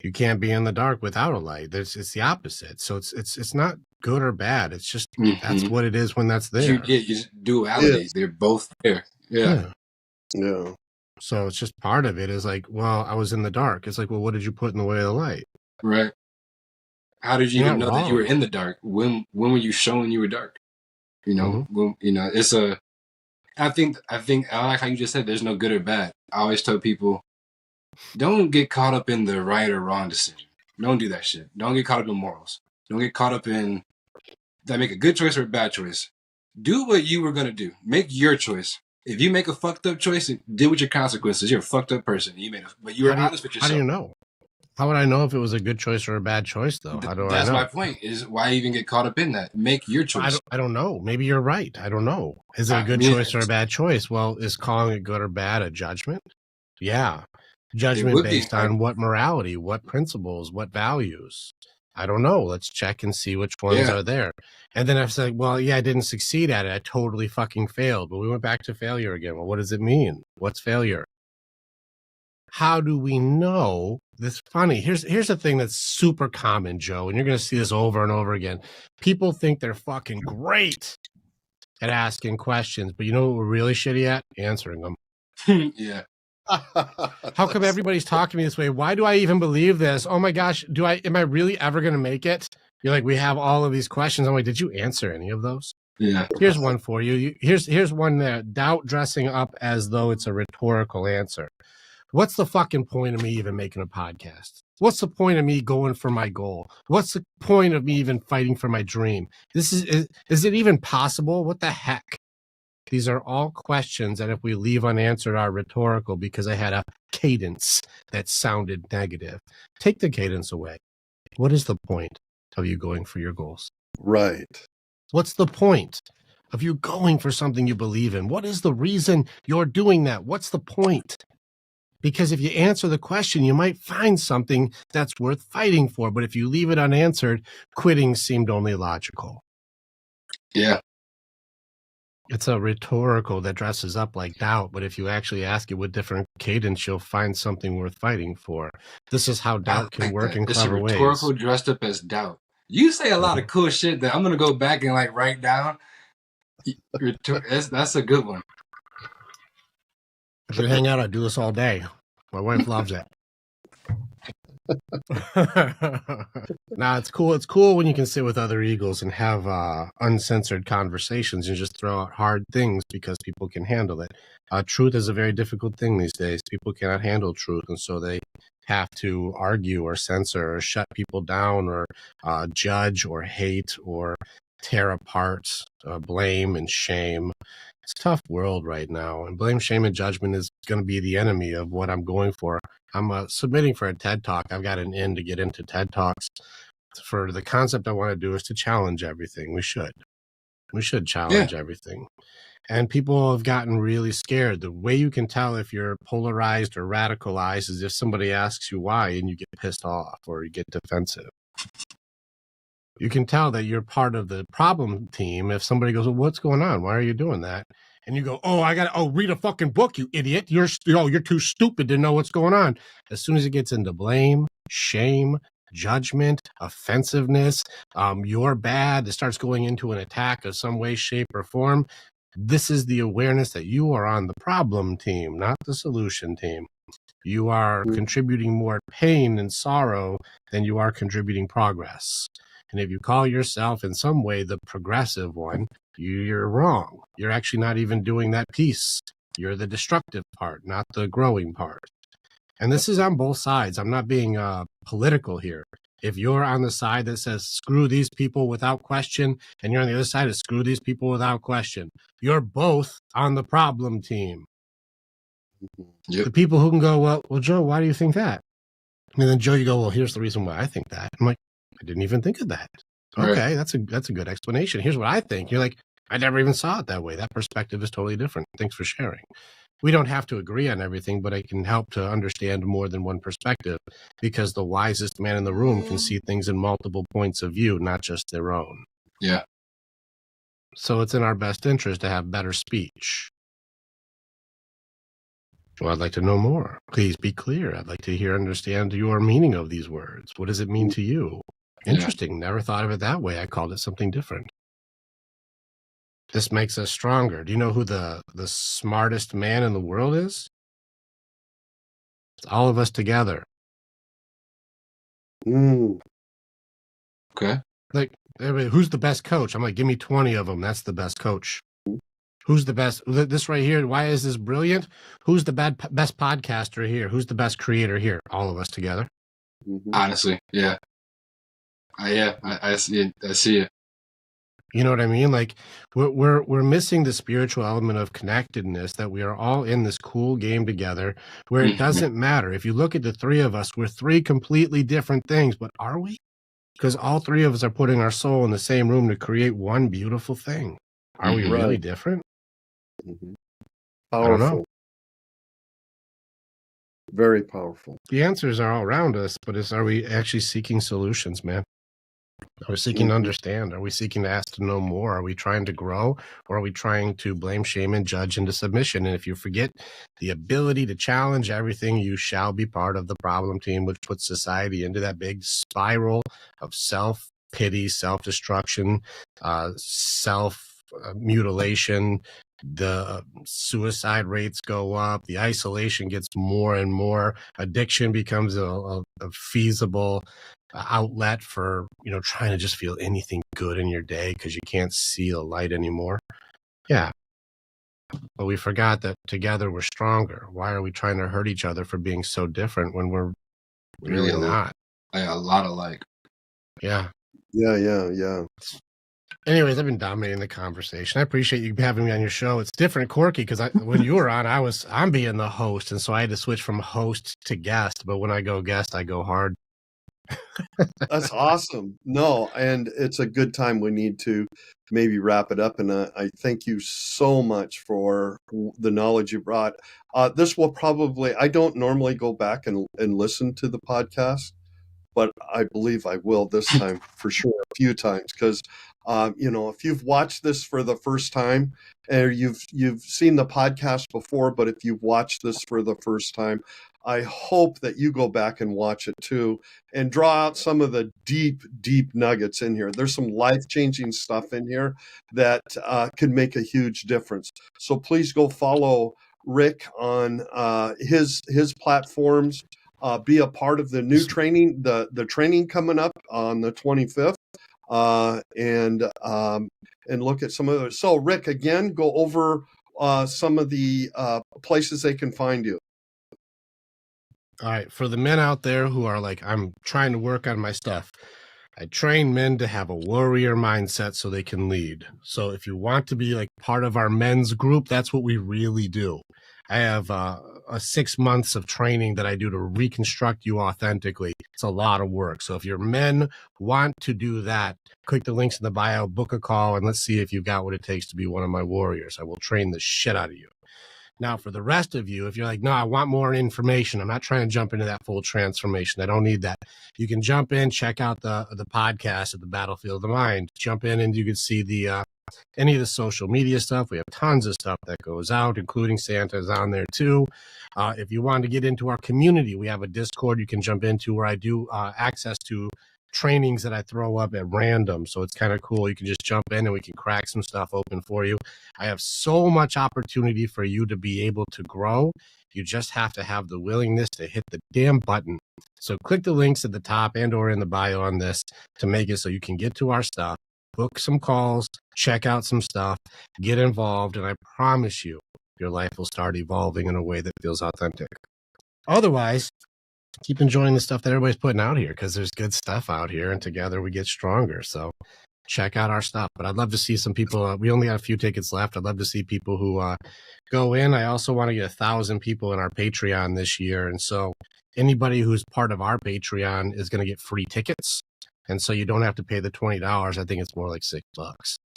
You can't be in the dark without a light. It's the opposite. So it's not good or bad. It's just that's what it is when that's there. You get duality. They're both there. Yeah. So it's just part of it is like, well, I was in the dark. It's like, well, what did you put in the way of the light? Right. How did you even know that you were in the dark? When were you showing you were dark? You know, it's a. I think I like how you just said. There's no good or bad. I always tell people, don't get caught up in the right or wrong decision. Don't do that shit. Don't get caught up in morals. Don't get caught up in that make a good choice or a bad choice. Do what you were gonna do. Make your choice. If you make a fucked up choice, deal with your consequences. You're a fucked up person. But you were honest with yourself. How do you know? How would I know if it was a good choice or a bad choice, though? How do I know? That's my point. Is why even get caught up in that? Make your choice. I don't know. Maybe you're right. I don't know. Is it a good choice or a bad choice? Well, is calling it good or bad a judgment? Yeah. Judgment based on what morality, what principles, what values. I don't know. Let's check and see which ones are there. And then I said, well, yeah, I didn't succeed at it. I totally fucking failed. But we went back to failure again. Well, what does it mean? What's failure? How do we know? This funny. Here's the thing that's super common, Joe, and you're going to see this over and over again. People think they're fucking great at asking questions, but you know what we're really shitty at? Answering them. Yeah. How come everybody's talking to me this way? Why do I even believe this? Oh my gosh, am I really ever going to make it? You're like, we have all of these questions. I'm like, did you answer any of those? Yeah. Here's one for you. Here's one there. Doubt dressing up as though it's a rhetorical answer. What's the fucking point of me even making a podcast? What's the point of me going for my goal? What's the point of me even fighting for my dream? Is it even possible? What the heck? These are all questions that if we leave unanswered are rhetorical because I had a cadence that sounded negative. Take the cadence away. What is the point of you going for your goals? Right. What's the point of you going for something you believe in? What is the reason you're doing that? What's the point? Because if you answer the question, you might find something that's worth fighting for. But if you leave it unanswered, quitting seemed only logical. Yeah. It's a rhetorical that dresses up like doubt, but if you actually ask it with different cadence, you'll find something worth fighting for. This is how doubt can work in clever ways. It's a rhetorical dressed up as doubt. You say a lot of cool shit that I'm going to go back and like write down. That's a good one. If we hang out, I do this all day. My wife loves it. Nah, it's cool. It's cool when you can sit with other eagles and have uncensored conversations and just throw out hard things because people can handle it. Truth is a very difficult thing these days. People cannot handle truth, and so they have to argue or censor or shut people down or judge or hate or tear apart, blame and shame. It's a tough world right now, and blame, shame, and judgment is going to be the enemy of what I'm going for. I'm submitting for a TED Talk. I've got an in to get into TED Talks. For the concept I want to do is to challenge everything. We should challenge everything. And people have gotten really scared. The way you can tell if you're polarized or radicalized is if somebody asks you why and you get pissed off or you get defensive. You can tell that you're part of the problem team if somebody goes, well, what's going on? Why are you doing that? And you go, read a fucking book, you idiot. You're too stupid to know what's going on. As soon as it gets into blame, shame, judgment, offensiveness, you're bad, it starts going into an attack of some way, shape, or form. This is the awareness that you are on the problem team, not the solution team. You are contributing more pain and sorrow than you are contributing progress. And if you call yourself in some way the progressive one, you're wrong. You're actually not even doing that piece. You're the destructive part, not the growing part. And this is on both sides. I'm not being political here. If you're on the side that says, screw these people without question, and you're on the other side of screw these people without question, you're both on the problem team. Yep. The people who can go, well, Joe, why do you think that? And then Joe, you go, well, here's the reason why I think that. I'm like, I didn't even think of that. Okay, right. That's a good explanation. Here's what I think. You're like, I never even saw it that way. That perspective is totally different. Thanks for sharing. We don't have to agree on everything, but I can help to understand more than one perspective because the wisest man in the room can see things in multiple points of view, not just their own. Yeah. So it's in our best interest to have better speech. Well, I'd like to know more. Please be clear. I'd like to understand your meaning of these words. What does it mean to you? Interesting. Never thought of it that way. I called it something different. This makes us stronger. Do you know who the smartest man in the world is? It's all of us together. Mm. Okay. Like, who's the best coach? I'm like, give me 20 of them. That's the best coach. Who's the best? This right here. Why is this brilliant? Who's the best podcaster here? Who's the best creator here? All of us together. Honestly, yeah. I see it. I see it. You know what I mean? Like we're missing the spiritual element of connectedness, that we are all in this cool game together where it doesn't matter. If you look at the three of us, we're three completely different things, but are we? Because all three of us are putting our soul in the same room to create one beautiful thing. Are we really different? Powerful. I don't know. Very powerful. The answers are all around us, but are we actually seeking solutions, man? Are we seeking to understand? Are we seeking to ask to know more? Are we trying to grow? Or are we trying to blame, shame, and judge into submission? And if you forget the ability to challenge everything, you shall be part of the problem team, which puts society into that big spiral of self-pity, self-destruction, self-mutilation. The suicide rates go up. The isolation gets more and more. Addiction becomes a feasible outlet for, trying to just feel anything good in your day because you can't see the light anymore. Yeah. But we forgot that together we're stronger. Why are we trying to hurt each other for being so different when we're really not? A lot alike. Yeah. Yeah. Anyways, I've been dominating the conversation. I appreciate you having me on your show. It's different, quirky, because when you were on, I'm being the host, and so I had to switch from host to guest. But when I go guest, I go hard. That's awesome. No, and it's a good time. We need to maybe wrap it up. And I thank you so much for the knowledge you brought. This will probably, I don't normally go back and listen to the podcast, but I believe I will this time for sure, a few times, because if you've watched this for the first time, or you've seen the podcast before, but if you've watched this for the first time, I hope that you go back and watch it too and draw out some of the deep nuggets in here. There's some life-changing stuff in here that could make a huge difference. So please go follow Rick on his platforms. Be a part of the new training, the training coming up on the 25th. And look at some of those. So Rick, again, go over some of the places they can find you. All right. For the men out there who are like, I'm trying to work on my stuff, I train men to have a warrior mindset so they can lead. So if you want to be like part of our men's group, that's what we really do. I have a 6 months of training that I do to reconstruct you authentically. It's a lot of work. So if your men want to do that, click the links in the bio, book a call, and let's see if you've got what it takes to be one of my warriors. I will train the shit out of you. Now, for the rest of you, if you're like, no, I want more information, I'm not trying to jump into that full transformation. I don't need that. You can jump in, check out the podcast at the Battlefield of the Mind. Jump in and you can see the any of the social media stuff. We have tons of stuff that goes out, including Santa's on there too. If you want to get into our community, we have a Discord you can jump into where I do access to trainings that I throw up at random. So it's kind of cool. You can just jump in and we can crack some stuff open for you. I have so much opportunity for you to be able to grow. You just have to have the willingness to hit the damn button. So click the links at the top and or in the bio on this to make it so you can get to our stuff, book some calls, check out some stuff, get involved, and I promise you, your life will start evolving in a way that feels authentic. Otherwise, keep enjoying the stuff that everybody's putting out here because there's good stuff out here and together we get stronger. So check out our stuff. But I'd love to see some people. We only got a few tickets left. I'd love to see people who go in. I also want to get 1,000 people in our Patreon this year. And so anybody who's part of our Patreon is going to get free tickets. And so you don't have to pay the $20. I think it's more like $6.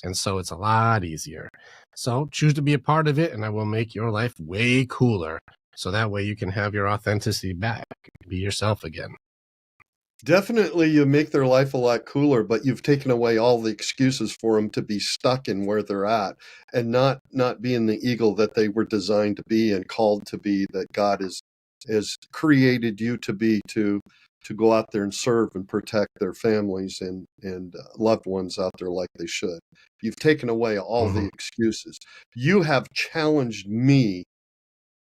And so it's a lot easier. So choose to be a part of it and I will make your life way cooler. So that way you can have your authenticity back, be yourself again. Definitely, you make their life a lot cooler, but you've taken away all the excuses for them to be stuck in where they're at and not being the eagle that they were designed to be and called to be, that God has created you to be, to go out there and serve and protect their families and loved ones out there like they should. You've taken away all the excuses. You have challenged me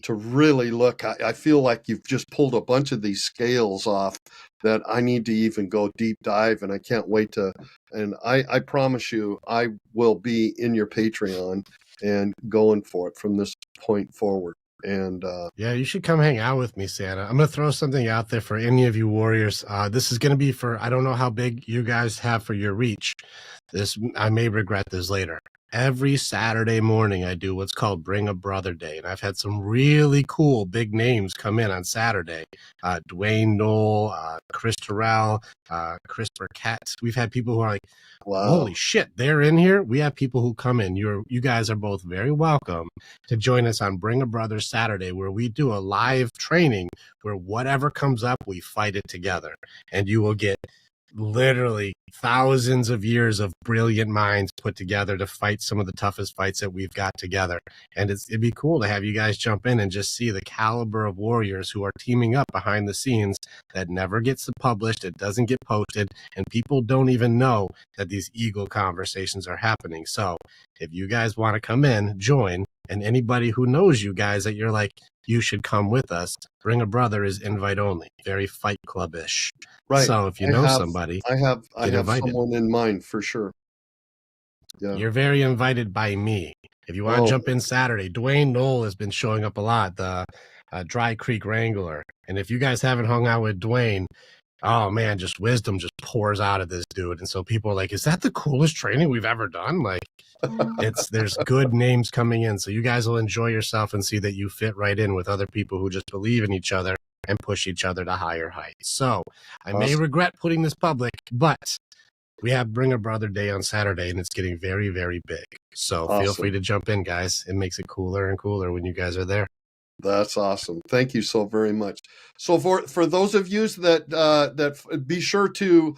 to really look. I feel like you've just pulled a bunch of these scales off that I need to even go deep dive, and I can't wait to. And I promise you, I will be in your Patreon and going for it from this point forward. And yeah, you should come hang out with me, Santa. I'm going to throw something out there for any of you warriors. This is going to be for, I don't know how big you guys have for your reach. I may regret this later. Every Saturday morning, I do what's called Bring a Brother Day. And I've had some really cool big names come in on Saturday. Dwayne Knoll, Chris Terrell, Chris Burkett. We've had people who are like, wow, holy shit, they're in here. We have people who come in. You guys are both very welcome to join us on Bring a Brother Saturday, where we do a live training where whatever comes up, we fight it together. And you will get literally thousands of years of brilliant minds put together to fight some of the toughest fights that we've got together. And it'd be cool to have you guys jump in and just see the caliber of warriors who are teaming up behind the scenes that never gets published, it doesn't get posted, and people don't even know that these eagle conversations are happening. So if you guys want to come in, join, and anybody who knows you guys that you're like, you should come with us, Bring a Brother is invite only, very Fight Club-ish. right. So if you know somebody, I have invited. someone in mind for sure. Yeah. You're very invited by me. If you want to jump in Saturday, Dwayne Knoll has been showing up a lot, the Dry Creek Wrangler. And if you guys haven't hung out with Dwayne, oh man, just wisdom just pours out of this dude. And so people are like, is that the coolest training we've ever done? Like, there's good names coming in. So you guys will enjoy yourself and see that you fit right in with other people who just believe in each other and push each other to higher heights. So I may regret putting this public, but we have Bring a Brother Day on Saturday, and it's getting very, very big. So feel free to jump in, guys. It makes it cooler and cooler when you guys are there. That's awesome. Thank you so very much. So for those of you that be sure to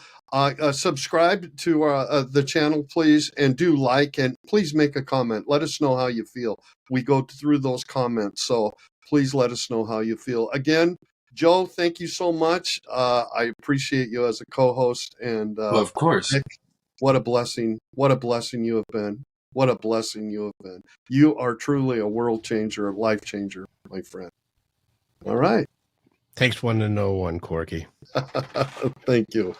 subscribe to the channel, please, and do like, and please make a comment. Let us know how you feel. We go through those comments, so please let us know how you feel. Again, Joe, thank you so much. I appreciate you as a co-host, and well, of course. Nick, what a blessing! What a blessing you have been. What a blessing you have been. You are truly a world changer, a life changer, my friend. All right. Takes one to know one, Corky. Thank you.